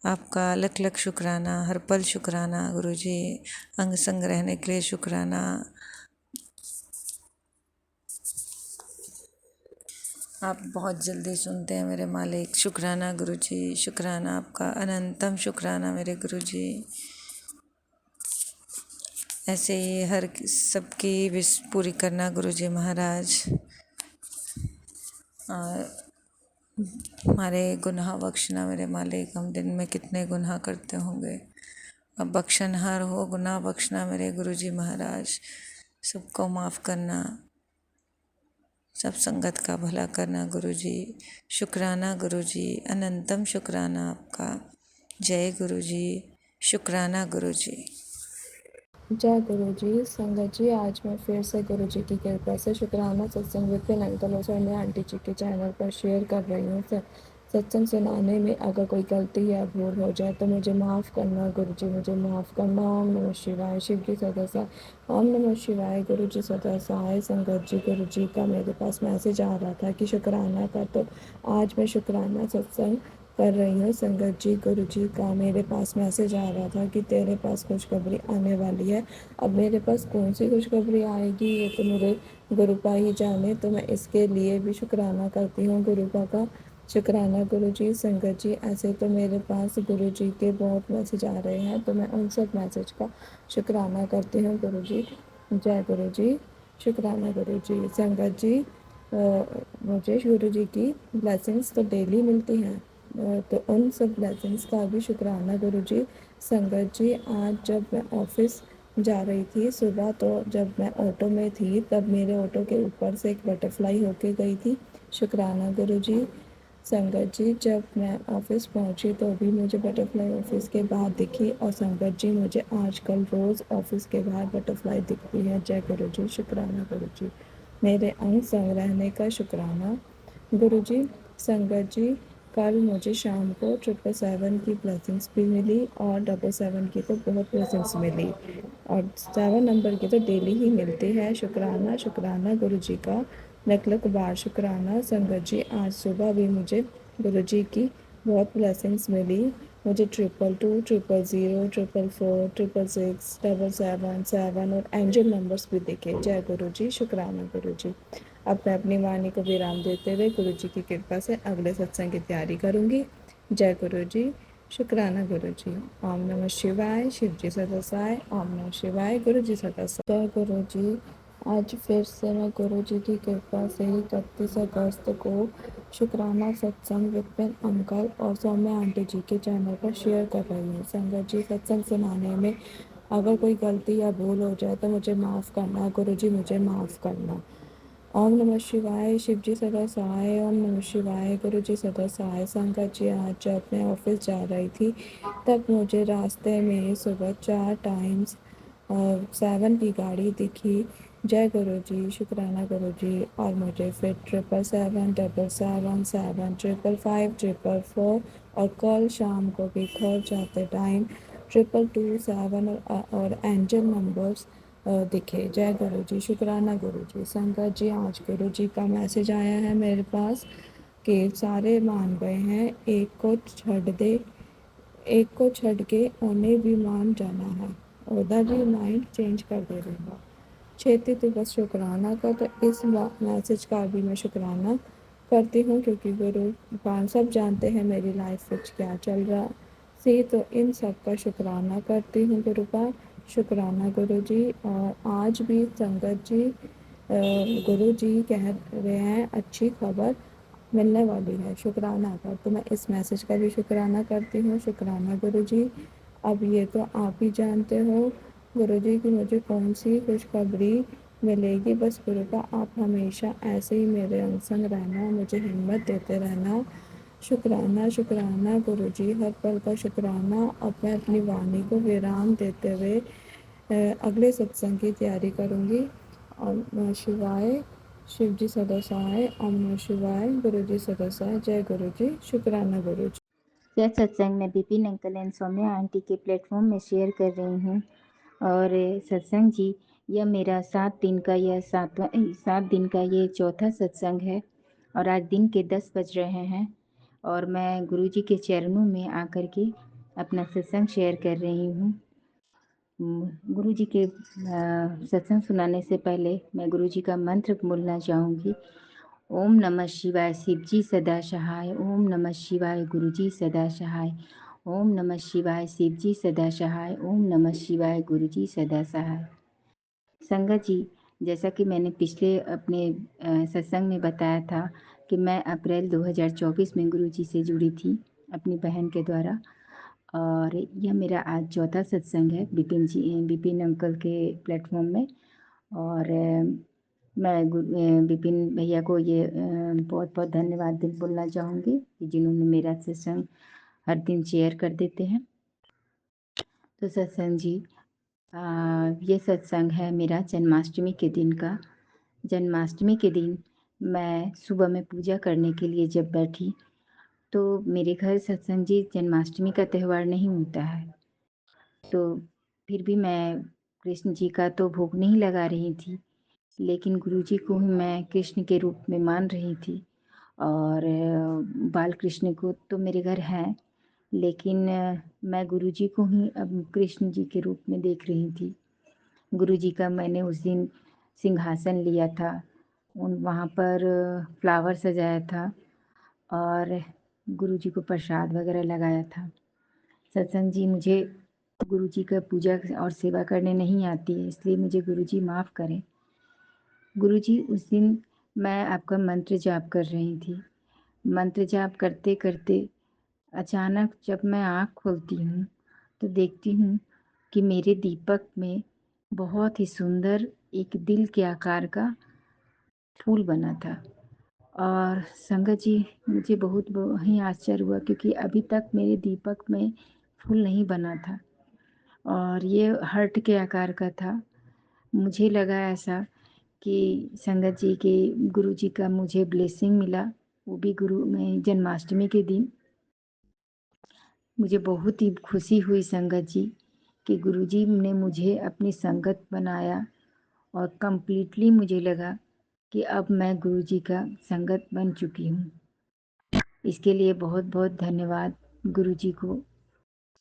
आपका, लख लख शुक्राना, हर पल शुक्राना गुरुजी, अंग संग रहने के लिए शुक्राना। आप बहुत जल्दी सुनते हैं मेरे मालिक। शुक्राना गुरुजी, शुक्राना आपका, अनंतम शुक्राना मेरे गुरुजी। ऐसे ही हर सबकी विश पूरी करना गुरुजी महाराज। और हमारे गुनाह बख्शना मेरे मालिक। हम दिन में कितने गुनाह करते होंगे, अब बख्शनहार हो, गुनाह बख्शना मेरे गुरुजी महाराज। सबको माफ़ करना, सब संगत का भला करना गुरुजी। शुक्राना गुरुजी, अनंतम शुक्राना आपका। जय गुरुजी, शुक्राना गुरुजी।
जय गुरु जी। संगत जी, आज मैं फिर से गुरु जी की कृपा से शुक्राना सत्संग विपिन अंकल और सोनिया आंटी जी के चैनल पर शेयर कर रही हूँ। सत्संग सुनाने में अगर कोई गलती या भूल हो जाए तो मुझे माफ़ करना गुरु जी, मुझे माफ़ करना। ओम नमः शिवाय, शिव जी सदा सहाय। ओम नमः शिवाय, गुरु जी सदा सहाय। संगत जी, गुरु जी का मेरे पास मैसेज आ रहा था कि शुक्राना का, तो आज मैं शुक्राना सत्संग
कर रही हूँ। संगत जी, गुरु जी का मेरे पास मैसेज आ रहा था कि तेरे पास खुशखबरी आने वाली है। अब मेरे पास कौन सी खुशखबरी आएगी ये तो मेरे गुरुपा ही जाने, तो मैं इसके लिए भी शुक्राना करती हूँ गुरुपा का। शुक्राना गुरु जी। संगत जी, ऐसे तो मेरे पास गुरु जी के बहुत मैसेज आ रहे हैं, तो मैं उन सब मैसेज का शुक्राना करती हूँ गुरु जी। जय गुरु जी। शुक्राना गुरु जी। संगत जी, मुझे गुरु जी की ब्लेसिंग्स तो डेली मिलती हैं, तो उन सब ब्लेसिंग्स का भी शुक्राना गुरु जी। संगत जी, आज जब मैं ऑफिस जा रही थी सुबह, तो जब मैं ऑटो में थी तब मेरे ऑटो के ऊपर से एक बटरफ्लाई होके गई थी। शुक्राना गुरु जी। संगत जी, जब मैं ऑफिस पहुंची तो भी मुझे बटरफ्लाई ऑफिस के बाहर दिखी, और संगत जी मुझे आजकल रोज़ ऑफिस के बाहर बटरफ्लाई दिखती है। जय गुरु जी। शुक्राना गुरु जी। मेरे अंग संग रहने का शुक्राना गुरु जी। संगत जी, कल मुझे शाम को 777 की ब्लेसिंग्स भी मिली, और 777 की तो बहुत ब्लेसिंग्स मिली, और 7 नंबर की तो डेली ही मिलती है। शुक्राना शुक्राना गुरु जी का लख बार शुक्राना। संगत जी, आज सुबह भी मुझे गुरु जी की बहुत ब्लेसिंग्स मिली। मुझे 222, 000, 444, 666, 777 और एंजल नंबर्स भी दिखे। जय गुरु जी। शुक्राना गुरु जी। अब मैं अपनी वाणी को विराम देते हुए गुरु जी की कृपा से अगले सत्संग की तैयारी करूंगी। जय गुरु जी। शुक्राना गुरु जी। ओम नमः शिवाय। शिव जी सदासाय। ओम नमः शिवाय। गुरु जी सदासाय। जय गुरु जी। आज फिर से मैं गुरु जी की कृपा से 31 अगस्त को शुक्राना सत्संग विपिन अंकल और सौम्या आंटी जी के चैनल पर शेयर कर रही हूँ। संगत जी, सत्संग सुनाने में अगर कोई गलती या भूल हो जाए तो मुझे माफ़ करना गुरु जी, मुझे माफ़ करना। ओम नमः शिवाय। शिव जी सदा सहाय। ओम नमः शिवाय। गुरु जी सदा सहाय। संगत जी, आज जब मैं ऑफिस जा रही थी तब मुझे रास्ते में सुबह 4 टाइम्स 7 की गाड़ी दिखी। जय गुरु जी। शुक्राना गुरु जी। और मुझे फिर 777, 777, 555, 444 और कल शाम को भी घर जाते टाइम 222, 7 और एंजल नंबर्स दिखे। जय गुरु जी। शुक्राना गुरु जी। संगत जी, आज गुरु जी का मैसेज आया है मेरे पास कि सारे मान गए हैं, एक को छड़ के उन्हें भी मान जाना है, उधर भी माइंड चेंज कर दे दूँगा। छेती तो बस शुक्राना का, तो इस मैसेज का भी मैं शुक्राना करती हूँ, क्योंकि गुरु पान सब जानते हैं मेरी लाइफ में क्या चल रहा सी, तो इन सब का शुक्राना करती हूँ गुरु का। शुक्राना गुरु जी। और आज भी संगत जी, गुरु जी कह रहे हैं अच्छी खबर मिलने वाली है, शुक्राना का, तो मैं इस मैसेज का भी शुक्राना करती हूँ। शुक्राना गुरु जी। अब ये तो आप ही जानते हो गुरु जी कि मुझे कौन सी खुशखबरी मिलेगी। बस गुरु का आप हमेशा ऐसे ही मेरे अंग संग रहना, मुझे हिम्मत देते रहना। शुक्राना शुक्राना गुरु जी। हर पल का शुक्राना। अब मैं अपनी वाणी को विराम देते हुए अगले सत्संग की तैयारी करूँगी। ओम नमः शिवाय। शिव जी सदा सहाय। ओम नमः शिवाय। गुरु जी सदा सहाय। जय गुरु जी। शुक्राना गुरु जी।
यह सत्संग मैं Bipin uncle and Saumya aunty के प्लेटफॉर्म में शेयर कर रही हूँ। और सत्संग जी, यह मेरा 7 दिन का ये चौथा सत्संग है, और आज दिन के 10 बज रहे हैं, और मैं गुरु जी के चरणों में आकर के अपना सत्संग शेयर कर रही हूँ। गुरु जी के सत्संग सुनाने से पहले मैं गुरु जी का मंत्र बोलना चाहूँगी। ओम नमः शिवाय। शिव जी सदा सहाय। ओम नमः शिवाय। गुरु जी सदा सहाय। ओम नमः शिवाय। शिव जी सदा सहाय। ओम नमः शिवाय। गुरु जी सदा सहाय। संगत जी, जैसा कि मैंने पिछले अपने सत्संग में बताया था कि मैं अप्रैल 2024 में गुरु जी से जुड़ी थी अपनी बहन के द्वारा, और यह मेरा आज चौथा सत्संग है बिपिन अंकल के प्लेटफॉर्म में। और मैं बिपिन भैया को ये बहुत बहुत धन्यवाद बोलना चाहूँगी कि जिन्होंने मेरा सत्संग हर दिन शेयर कर देते हैं। तो सत्संग जी, ये सत्संग है मेरा जन्माष्टमी के दिन का। जन्माष्टमी के दिन मैं सुबह में पूजा करने के लिए जब बैठी, तो मेरे घर सत्संग जी जन्माष्टमी का त्यौहार नहीं होता है, तो फिर भी मैं कृष्ण जी का तो भोग नहीं लगा रही थी, लेकिन गुरु जी को ही मैं कृष्ण के रूप में मान रही थी। और बाल कृष्ण को तो मेरे घर हैं, लेकिन मैं गुरुजी को ही अब कृष्ण जी के रूप में देख रही थी। गुरुजी का मैंने उस दिन सिंहासन लिया था, वहाँ पर फ्लावर सजाया था और गुरुजी को प्रसाद वगैरह लगाया था। सत्संग जी, मुझे गुरुजी का पूजा और सेवा करने नहीं आती है, इसलिए मुझे गुरुजी माफ़ करें। गुरुजी, उस दिन मैं आपका मंत्र जाप कर रही थी। मंत्र जाप करते करते अचानक जब मैं आँख खोलती हूँ तो देखती हूँ कि मेरे दीपक में बहुत ही सुंदर एक दिल के आकार का फूल बना था। और संगत जी, मुझे बहुत ही आश्चर्य हुआ, क्योंकि अभी तक मेरे दीपक में फूल नहीं बना था और ये हार्ट के आकार का था। मुझे लगा ऐसा कि संगत जी के गुरुजी का मुझे ब्लेसिंग मिला, वो भी गुरु में जन्माष्टमी के दिन। मुझे बहुत ही खुशी हुई संगत जी कि गुरुजी ने मुझे अपनी संगत बनाया और कंप्लीटली मुझे लगा कि अब मैं गुरुजी का संगत बन चुकी हूँ। इसके लिए बहुत बहुत धन्यवाद गुरुजी को,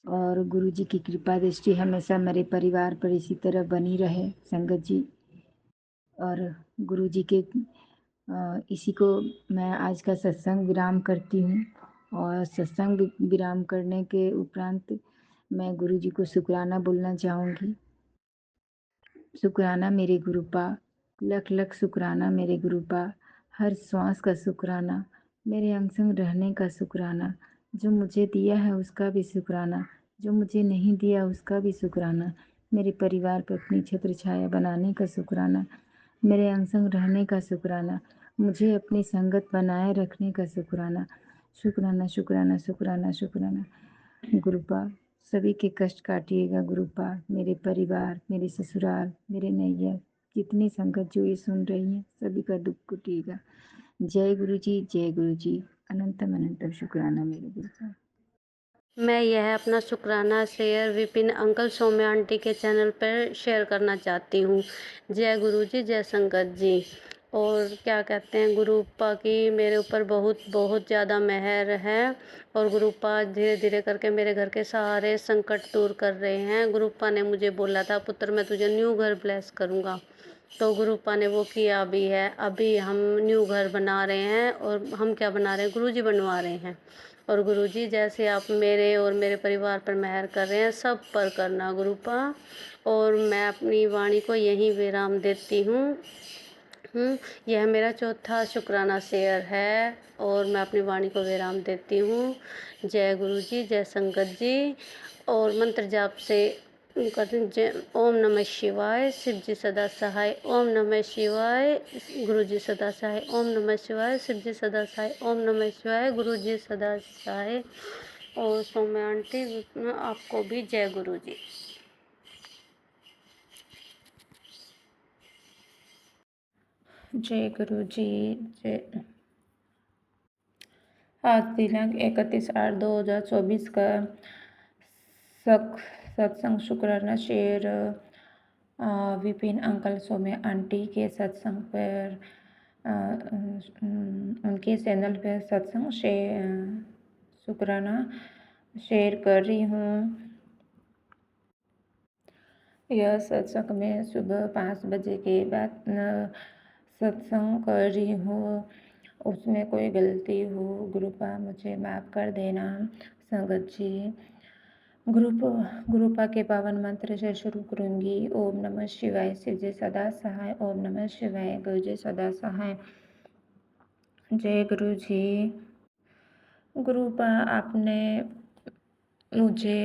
और गुरुजी की कृपा दृष्टि हमेशा मेरे परिवार पर इसी तरह बनी रहे संगत जी। और गुरुजी के इसी को मैं आज का सत्संग विराम करती हूँ। और सत्संग विराम करने के उपरांत मैं गुरुजी को शुक्राना बोलना चाहूँगी। शुक्राना मेरे गुरुपा, लख लख शुक्राना मेरे गुरुपा, हर श्वास का शुक्राना, मेरे अंग संग रहने का शुक्राना, जो मुझे दिया है उसका भी शुक्राना, जो मुझे नहीं दिया उसका भी शुक्राना, मेरे परिवार पर अपनी छत्र छाया बनाने का शुक्राना, मेरे अंग संग रहने का शुक्राना, मुझे अपनी संगत बनाए रखने का शुक्राना। शुक्राना शुक्राना शुक्राना शुक्राना। गुरुपा, सभी के कष्ट काटिएगा गुरुपा, मेरे परिवार, मेरे ससुराल, मेरे नैया, जितनी संगत जो ये सुन रही है सभी का दुख कुटिएगा। जय गुरु जी, जय गुरु जी। अनंतम अनंतम शुक्राना मेरे गुरुपा।
मैं यह अपना शुक्राना share Vipin uncle Saumya aunty के चैनल पर शेयर करना चाहती हूँ। जय गुरु जी, जय संगत जी। और क्या कहते हैं, गुरुपा की मेरे ऊपर बहुत बहुत ज़्यादा मेहर है और गुरुपा धीरे धीरे करके मेरे घर के सारे संकट दूर कर रहे हैं। गुरुपा ने मुझे बोला था, पुत्र मैं तुझे न्यू घर ब्लेस करूँगा, तो गुरुपा ने वो किया भी है। अभी हम न्यू घर बना रहे हैं और हम क्या बना रहे हैं, गुरुजी बनवा रहे हैं। और गुरुजी जैसे आप मेरे और मेरे परिवार पर मेहर कर रहे हैं, सब पर करना गुरुपा। और मैं अपनी वाणी को यहीं विराम देती हूँ। यह मेरा चौथा शुक्राना शेयर है और मैं अपनी वाणी को विराम देती हूँ। जय गुरु जी, जय संगत जी। और मंत्र जाप से करते हैं, जय ओम नमः शिवाय, शिव जी सदा सहाय, ओम नमः शिवाय, गुरु जी सदा सहाय, ओम नमः शिवाय, शिव जी सदा सहाय, ओम नमः शिवाय, गुरु जी सदा सहाय। और सौम्या आंटी, आपको भी जय गुरु जी।
जय गुरु जी। जय। आज दिनांक 31/8/2024 का सत्संग शुक्राना share Vipin uncle Saumya aunty के सत्संग पर उनके चैनल पर सत्संग शुक्राना शेयर कर रही हूँ। यह सत्संग में सुबह 5 बजे के बाद सत्संग कर रही हूँ। उसमें कोई गलती हो गुरुपा मुझे माफ़ कर देना संगत जी। गुरुपा के पावन मंत्र से शुरू करूँगी। ओम नमः शिवाय, शिव जी सदा सहाय, ओम नमः शिवाय, गुरु जी सदा सहाय। जय गुरु जी। गुरुपा, आपने मुझे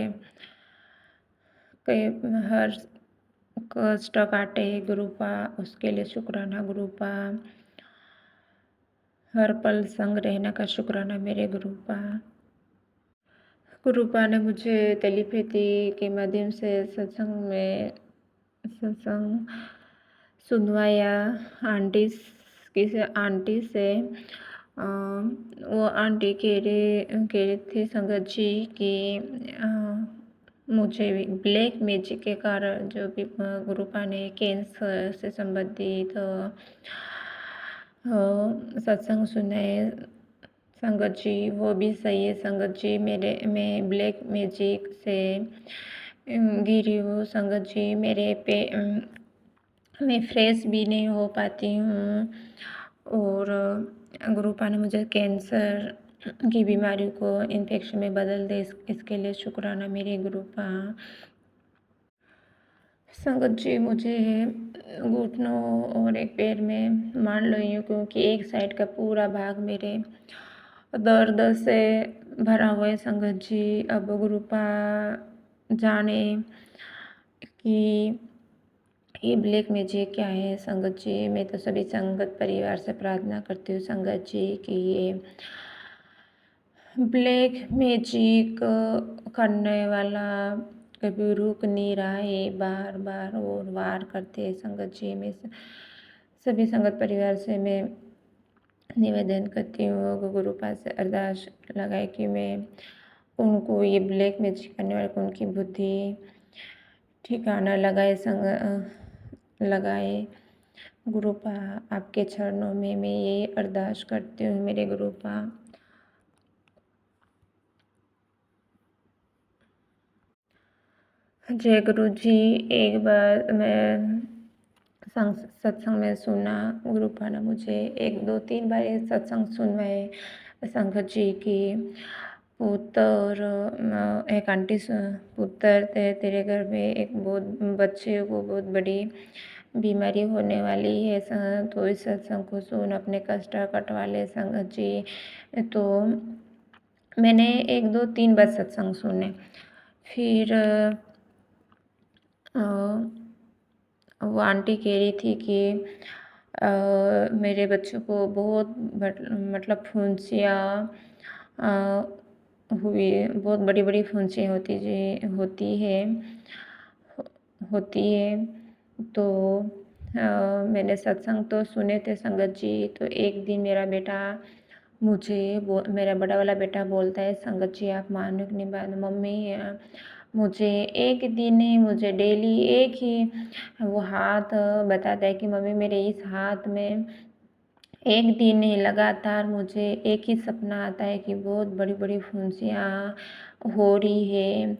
हर कष्ट काटे गुरुपा, उसके लिए शुक्राना गुरुपा। हर पल संग रहने का शुक्राना मेरे गुरुपा। गुरुपा ने मुझे टेलीपैथी के माध्यम से सत्संग सुनवाया। आंटी से वो आंटी कह रही थी संगत जी कि मुझे ब्लैक मैजिक के कारण जो भी गुरुपा ने कैंसर से संबंधित सत्संग सुनाए,
संगत जी वो भी सही है संगत जी। मैं ब्लैक मैजिक से गिरी हूँ संगत जी। मेरे पे मैं फ्रेश भी नहीं हो पाती हूँ और गुरुपा ने मुझे कैंसर की बीमारी को इन्फेक्शन में बदल दे इसके लिए शुक्राना मेरे गुरुपा। संगत जी मुझे घुटनों और एक पैर में मान ली हूँ क्योंकि एक साइड का पूरा भाग मेरे दर्द से भरा हुआ है संगत जी। अब गुरुपा जाने कि ये ब्लैक मैजिक क्या है संगत जी। मैं तो सभी संगत परिवार से प्रार्थना करती हूँ संगत जी कि ये ब्लैक मैजिक करने वाला कभी रुक नहीं रहा है, बार बार और वार करते हैं संगत जी। मैं सभी संगत परिवार से मैं निवेदन करती हूँ गुरुपा से अरदास लगाए कि मैं उनको ये ब्लैक मैजिक करने वाले को उनकी बुद्धि ठिकाना लगाए गुरुपा। आपके चरणों में मैं ये अरदास करती हूँ मेरे गुरुपा। जय गुरु जी। एक बार मैं सत्संग में सुना गुरुपा ने मुझे 1-2-3 बार ये सत्संग सुनवाए संगत जी की पुत्र एक आंटी पुत्र तेरे घर में एक बहुत बच्चे को बहुत बड़ी बीमारी होने वाली है तो इस सत्संग को सुन अपने कष्ट कटवा ले संगत जी। तो मैंने 1-2-3 बार सत्संग सुने। फिर वो आंटी कह रही थी कि मेरे बच्चों को बहुत मतलब फुंसियाँ हुई, बहुत बड़ी बड़ी फुंसियाँ होती है। तो मैंने सत्संग तो सुने थे संगत जी। तो एक दिन मेरा बड़ा वाला बेटा बोलता है संगत जी आप मानो कि नहीं बात मम्मी मुझे एक दिन नहीं मुझे डेली एक ही वो हाथ बताता है कि मम्मी मेरे इस हाथ में एक दिन नहीं लगातार मुझे एक ही सपना आता है कि बहुत बड़ी बड़ी फुंसियाँ हो रही है।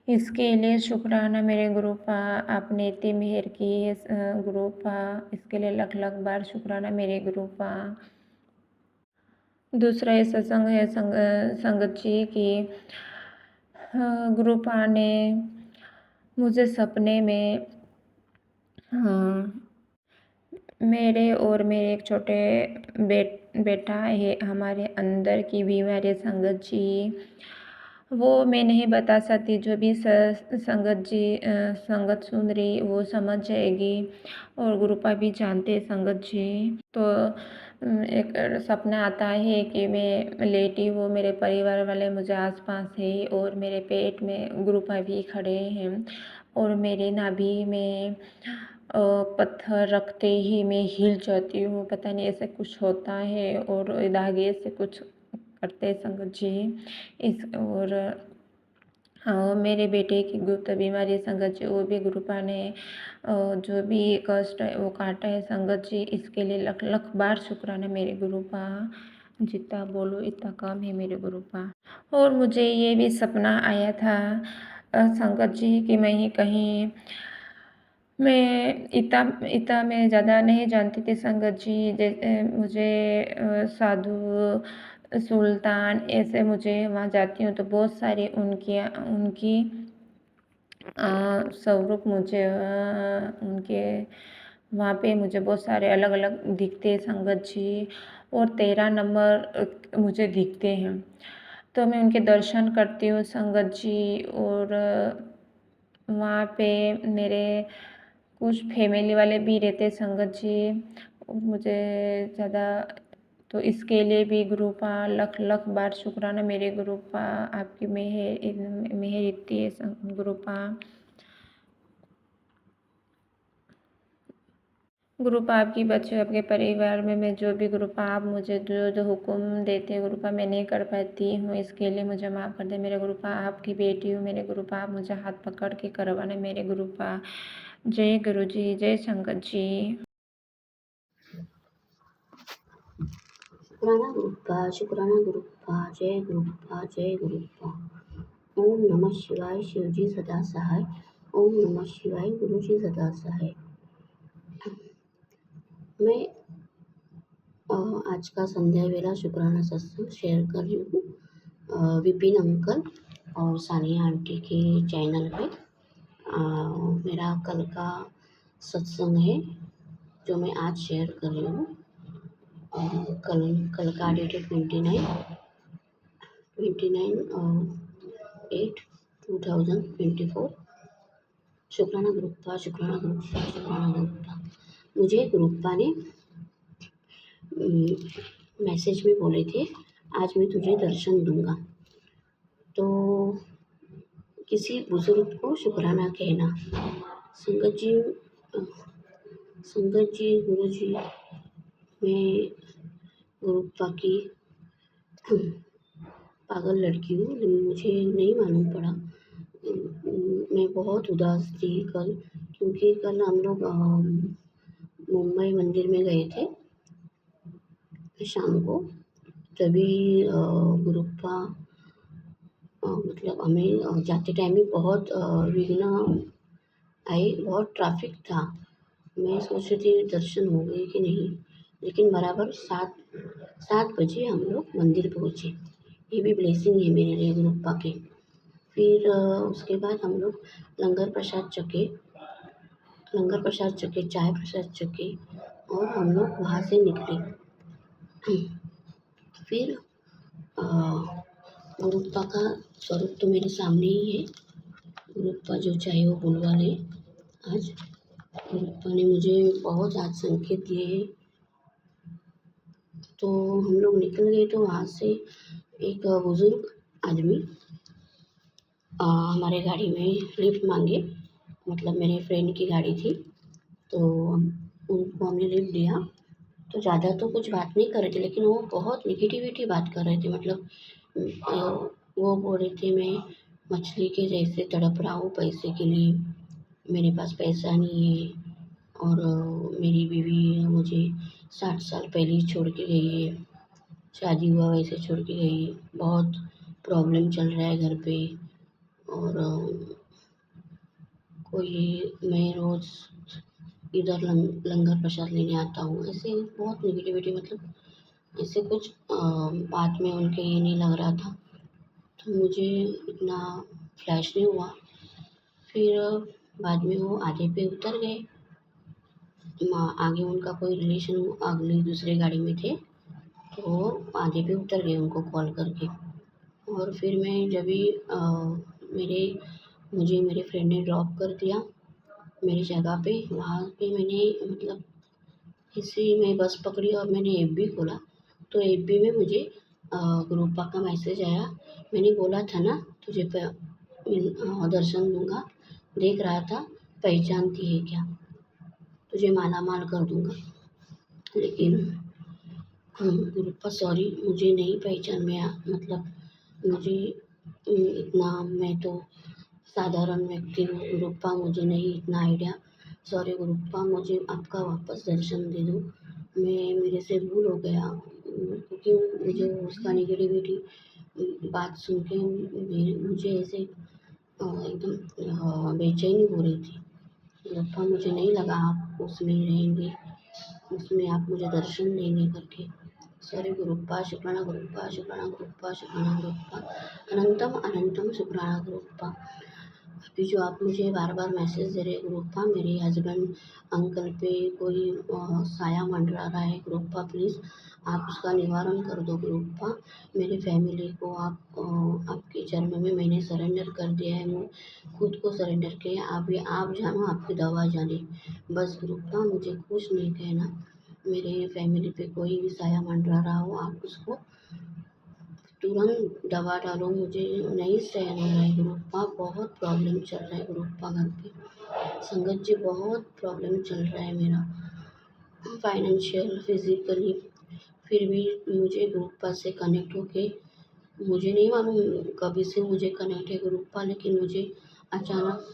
इसके लिए शुक्राना मेरे गुरुपा आपने इतनी मेहर की है गुरुपा। इसके लिए लख लख बार शुक्राना मेरे गुरुपा। दूसरा ये सत्संग है संगत जी की गुरुपा ने मुझे सपने में मेरे और मेरे एक छोटे बेटा है हमारे अंदर की बीमारी संगत जी वो मैं नहीं बता सकती। जो भी संगत सुन रही वो समझ जाएगी और गुरुपा भी जानते हैं संगत जी। तो एक सपना आता है कि मैं लेटी हूँ मेरे परिवार वाले मुझे आसपास है और मेरे पेट में गुरुपा भी खड़े हैं और मेरे नाभि में पत्थर रखते ही मैं हिल जाती हूँ। पता नहीं ऐसे कुछ होता है और धागे से कुछ करते हैं संगत जी। और मेरे बेटे की गुप्त बीमारी संगत जी वो भी गुरुपा ने जो भी कष्ट है वो काटा है संगत जी। इसके लिए लख लख बार शुक्राना मेरे गुरुपा। जितना बोलो इतना कम है मेरे गुरुपा। और मुझे ये भी सपना आया था संगत जी कि मैं इतना मैं ज़्यादा नहीं जानती थी संगत जी। जैसे मुझे साधु सुल्तान ऐसे मुझे वहाँ जाती हूँ तो बहुत सारे उनकी स्वरूप मुझे उनके वहाँ पे मुझे बहुत सारे अलग अलग दिखते हैं संगत जी और 13 नंबर मुझे दिखते हैं। तो मैं उनके दर्शन करती हूँ संगत जी। और वहाँ पे मेरे कुछ फैमिली वाले भी रहते संगत जी और मुझे ज़्यादा तो इसके लिए भी गुरुपा लख लख बार शुक्राना मेरे गुरुपा। आपकी मेहर इतनी है गुरुपा। गुरुपा आपकी बच्चे आपके परिवार में मैं जो भी गुरुपा आप मुझे जो जो हुक्म देते हैं गुरुपा मैं नहीं कर पाती हूँ इसके लिए मुझे माफ़ कर दे मेरे गुरुपा। आपकी बेटी हूँ मेरे गुरुपा आप मुझे हाथ पकड़ के करवाना मेरे गुरुपा। जय गुरु जी जय संगत जी।
शुक्राना गुरुप्पा, जय गुरुप्पा, जय गुरुप्पा। ओम नमः शिवाय, शिवजी सदा सहाय। ओम नमः शिवाय, गुरुजी सदा सहाय। मैं आज का संध्या वेला शुक्राना सत्संग शेयर कर रही हूँ विपिन अंकल और सानिया आंटी के चैनल पे। मेरा कल का सत्संग है जो मैं आज शेयर कर रही हूँ। कल का डेट है 29/8/2024। शुक्राना गुरुप्पा, शुक्राना गुरुप्पा, शुक्राना गुरुप्पा। मुझे गुरुप्पा ने मैसेज में बोले थे आज मैं तुझे दर्शन दूंगा, तो किसी बुजुर्ग को शुक्राना कहना। संगत जी, गुरु जी, मैं गुरुप्पा की पागल लड़की हूँ, मुझे नहीं मालूम पड़ा। मैं बहुत उदास थी कल, क्योंकि कल हम लोग मुंबई मंदिर में गए थे शाम को। तभी गुरुप्पा मतलब हमें जाते टाइम में बहुत विघ्न आए, बहुत ट्रैफिक था। मैं सोच रही थी दर्शन हो गए कि नहीं, लेकिन बराबर 7 बजे हम लोग मंदिर पहुँचे। ये भी ब्लेसिंग है मेरे लिए गुरुप्पा के। फिर उसके बाद हम लोग लंगर प्रसाद चखे, चाय प्रसाद चखे और हम लोग वहाँ से निकले। फिर गुरुप्पा का स्वरूप तो मेरे सामने ही है। गुरुप्पा जो चाहे वो बुलवा ले। आज गुरुप्पा ने मुझे बहुत आज संकेत दिए हैं। तो हम लोग निकल गए, तो वहाँ से एक बुजुर्ग आदमी हमारे गाड़ी में लिफ्ट मांगे। मतलब मेरे फ्रेंड की गाड़ी थी, तो उनको हमने लिफ्ट दिया। तो ज़्यादा तो कुछ बात नहीं कर रहे थे, लेकिन वो बहुत निगेटिविटी बात कर रहे थे। मतलब वो बोल रहे थे मैं मछली के जैसे तड़प रहा हूँ पैसे के लिए, मेरे पास पैसा नहीं है, और मेरी बीवी मुझे 60 साल पहले ही छोड़ के गई है, शादी हुआ वैसे छोड़ के गई है, बहुत प्रॉब्लम चल रहा है घर पे। और मैं रोज़ इधर लंगर प्रसाद लेने आता हूँ। ऐसे बहुत निगेटिविटी, मतलब ऐसे कुछ बात में उनके ये नहीं लग रहा था, तो मुझे इतना फ्लैश नहीं हुआ। फिर बाद में वो आधे पे उतर गए। आगे उनका कोई रिलेशन अगली दूसरे गाड़ी में थे, तो वो आधे पे उतर गए उनको कॉल करके। और फिर मैं जब भी मुझे मेरे फ्रेंड ने ड्रॉप कर दिया मेरी जगह पे, वहाँ पे मैंने मतलब मैं बस पकड़ी और मैंने एफबी खोला। तो एफबी में मुझे गुरुप्पा का मैसेज आया। मैंने बोला था ना तुझे दर्शन दूंगा, देख रहा था पहचानती है क्या, तुझे माला माल कर दूंगा। लेकिन गुरुप्पा सॉरी, मुझे नहीं पहचान में मतलब मुझे इतना, मैं तो साधारण व्यक्ति हूँ गुरुप्पा, मुझे नहीं इतना आइडिया। सॉरी गुरुप्पा, मुझे आपका वापस दर्शन दे दो। मेरे से भूल हो गया, क्योंकि मुझे उसका निगेटिविटी बात सुन के मुझे ऐसे एकदम बेचैनी हो रही थी। गुरुप्पा मुझे नहीं लगा आप उसमें रहेंगे, उसमें आप मुझे दर्शन देंगे करके। सॉरी गुरुप्पा, शुक्राना गुरुप्पा, शुक्राना गुरुप्पा, शुक्राना गुरुप्पा, अनंतम अनंतम शुक्राना गुरुप्पा। अभी जो आप मुझे बार बार मैसेज दे रहे हैं गुरुप्पा, मेरे हस्बैंड अंकल पे कोई साया मंडरा रहा है गुरुप्पा, प्लीज़ आप उसका निवारण कर दो गुरुप्पा। मेरी फैमिली को आपके चरणों में मैंने सरेंडर कर दिया है, मैं खुद को सरेंडर किया। आप जानो, आपकी दवा जाने। बस गुरुप्पा, मुझे कुछ नहीं कहना। मेरे फैमिली पे कोई भी साया मंडरा रहा हो, आप उसको तुरंत दवा डालो, मुझे नहीं सहन हो रहा है गुरुप्पा। बहुत प्रॉब्लम चल रहा है गुरुप्पा घर पे। संगत जी, बहुत प्रॉब्लम चल रहा है मेरा, फाइनेंशियल, फिजिकली। फिर भी मुझे गुरुप्पा से कनेक्ट होके, मुझे नहीं मालूम कभी से मुझे कनेक्ट है गुरुप्पा, लेकिन मुझे अचानक,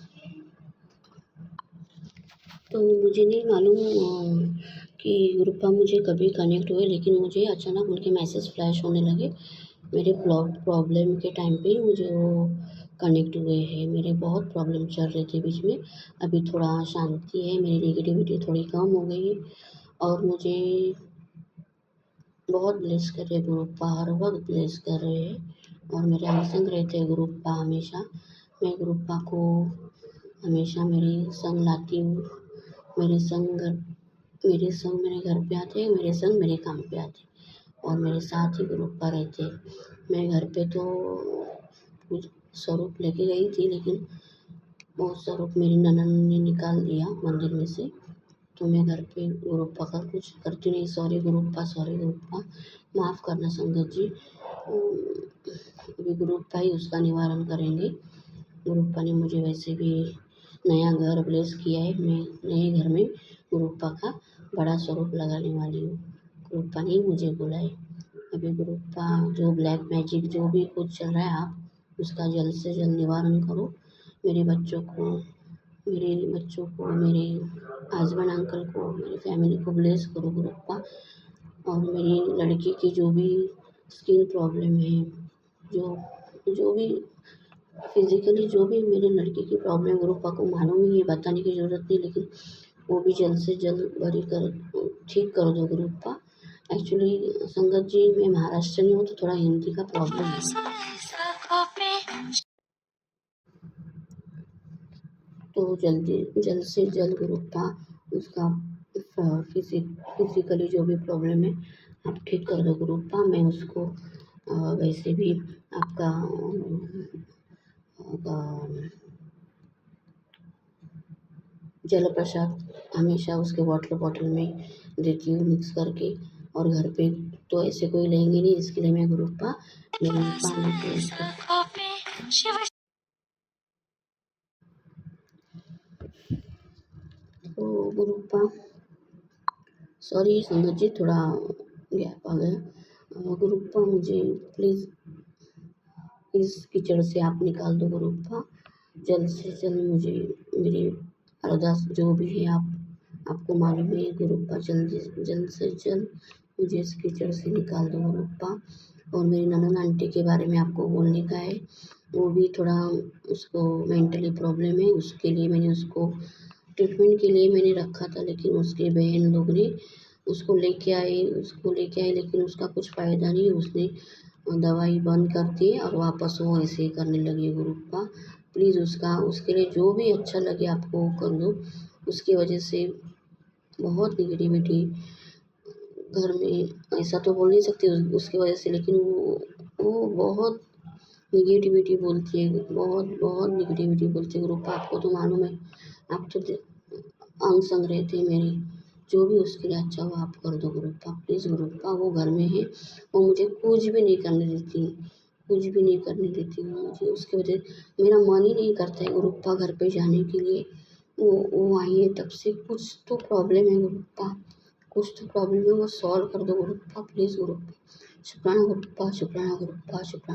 तो मुझे नहीं मालूम कि गुरुपा मुझे कभी कनेक्ट हुए, लेकिन मुझे अचानक उनके मैसेज फ्लैश होने लगे। मेरे प्रॉब्लम के टाइम पे ही मुझे वो कनेक्ट हुए हैं। मेरे बहुत प्रॉब्लम चल रहे थे बीच में, अभी थोड़ा शांति है, मेरी नेगेटिविटी थोड़ी कम हो गई है और मुझे बहुत ब्लेस कर रहे गुरुपा, हर वक्त ब्लेस कर रहे हैं और मेरे संग रहते हैं गुरुपा हमेशा। मैं गुरुपा को हमेशा मेरे संग लाती हूँ, मेरे संग मेरे घर पे आते हैं, मेरे संग मेरे काम पे आते हैं और मेरे साथ ही गुरुपा रहते हैं। मैं घर पे तो कुछ स्वरूप लेके गई थी, लेकिन वो स्वरूप मेरी ननद ने निकाल दिया मंदिर में से, तो मैं घर पे गुरुपा का कुछ करती नहीं। सॉरी गुरुपा, माफ़ करना संगत जी। अभी गुरुपा ही उसका निवारण करेंगे। गुरुपा ने मुझे वैसे भी नया घर ब्लेस किया है, मैं नए घर में गुरुपा का बड़ा स्वरूप लगाने वाली हूँ। गुरुपा ने ही मुझे बोला है। अभी गुरुपा जो ब्लैक मैजिक जो भी कुछ चल रहा है, आप उसका जल्द से जल्द निवारण करो। मेरे बच्चों को, मेरे हस्बैंड अंकल को, मेरी फैमिली को ब्लेस करो गुरुपा। और मेरी लड़की की जो भी स्किन प्रॉब्लम है, जो भी फिजिकली जो भी मेरी लड़की की प्रॉब्लम गुरुपा को मालूम ही है, बताने की ज़रूरत नहीं, लेकिन वो भी जल्द से जल्द ठीक कर दो गुरुपा। एक्चुअली संगत जी मैं महाराष्ट्र में हूँ, तो थोड़ा हिंदी का प्रॉब्लम है, तो जल्द से जल्द गुरुपा उसका फिजिकली जो भी प्रॉब्लम है आप ठीक कर दो गुरुपा। मैं उसको वैसे भी आपका जल प्रसाद हमेशा उसके वाटर बॉटल में देती हूँ मिक्स करके, और घर पे तो ऐसे कोई लेंगे नहीं, इसके लिए मैं गुरुपा पानी तो गुरुपा सॉरी संगत जी, थोड़ा गैप आ गया। गुरुपा मुझे प्लीज़ इस कीचड़ से आप निकाल दो गुरुपा। जल्द से जल्द मुझे मेरी अरदास जो भी है आपको मालूम है गुरुपा, जल्द से जल्द मुझे इस कीचड़ से निकाल दो गुरुपा। और मेरी ननद आंटी के बारे में आपको बोलने का है, वो भी थोड़ा उसको मेंटली प्रॉब्लम है, उसके लिए मैंने उसको ट्रीटमेंट के लिए मैंने रखा था, लेकिन उसके बहन लोग ने उसको लेके आए, लेकिन उसका कुछ फ़ायदा नहीं, उसने दवाई बंद कर दी और वापस वो ऐसे ही करने लगी गुरुपा। प्लीज़ उसके लिए जो भी अच्छा लगे आपको वो कर दो। उसकी वजह से बहुत निगेटिविटी घर में, ऐसा तो बोल नहीं सकती उसकी वजह से, लेकिन वो बहुत निगेटिविटी बोलती है, बहुत निगेटिविटी बोलती है गुरुपा। आपको तो मालूम है, आप तो अंग संग रहते मेरे, जो भी उसके लिए अच्छा हो आप कर दो गुरुपा, प्लीज़ गुरुपा। वो घर में है, वो मुझे कुछ भी नहीं करने देती मुझे, उसकी वजह मेरा मन ही नहीं करता है गुरुपा घर पे जाने के लिए। वो आई है तब से कुछ तो प्रॉब्लम है गुरुपा, वो सॉल्व कर दो गुरुपा, प्लीज़ गुरुपा। शुक्राना गुरुपा,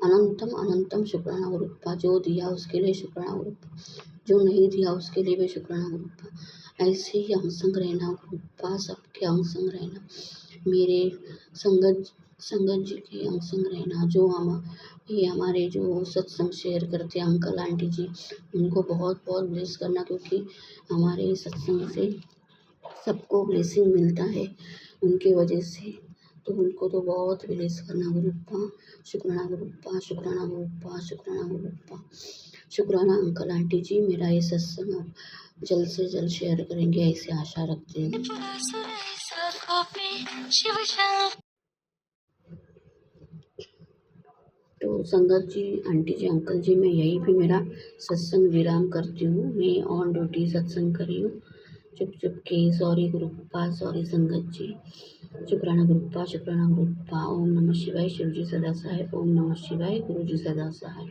अनंतम अनंतम शुक्राना गुरुपा। जो दिया उसके लिए शुक्राना गुरुपा, जो नहीं दिया उसके लिए भी शुक्राना गुरुपा। ऐसे ही हम संग रहना गुरुपा, सबके हम संग रहना, मेरे संगत जी के हम संग रहना। जो हमारे जो सत्संग शेयर करते हैं अंकल आंटी जी, उनको बहुत बहुत ब्लेस करना, क्योंकि हमारे सत्संग से सबको ब्लेसिंग मिलता है उनके वजह से, तो उनको तो बहुत ब्लेस करना गुरुपा। शुक्राना गुरुपा, शुक्राना गुरुपा, शुक्राना गुरुपा। शुक्राना अंकल आंटी जी, मेरा ये सत्संग जल्द से जल्द शेयर करेंगे, ऐसे आशा रखते हैं। तो संगत जी, आंटी जी, अंकल जी, मैं यहीं पे मेरा सत्संग विराम करती हूँ। मैं ऑन ड्यूटी सत्संग करी हूँ, चुप के। सॉरी गुरुपा, सॉरी संगत जी। शुक्राना गुरुपा, शुक्राना गुरुपा। ओम नमः शिवाय, शिव जी सदा सहाय। ओम नमः शिवाय, गुरु जी सदा सहाय।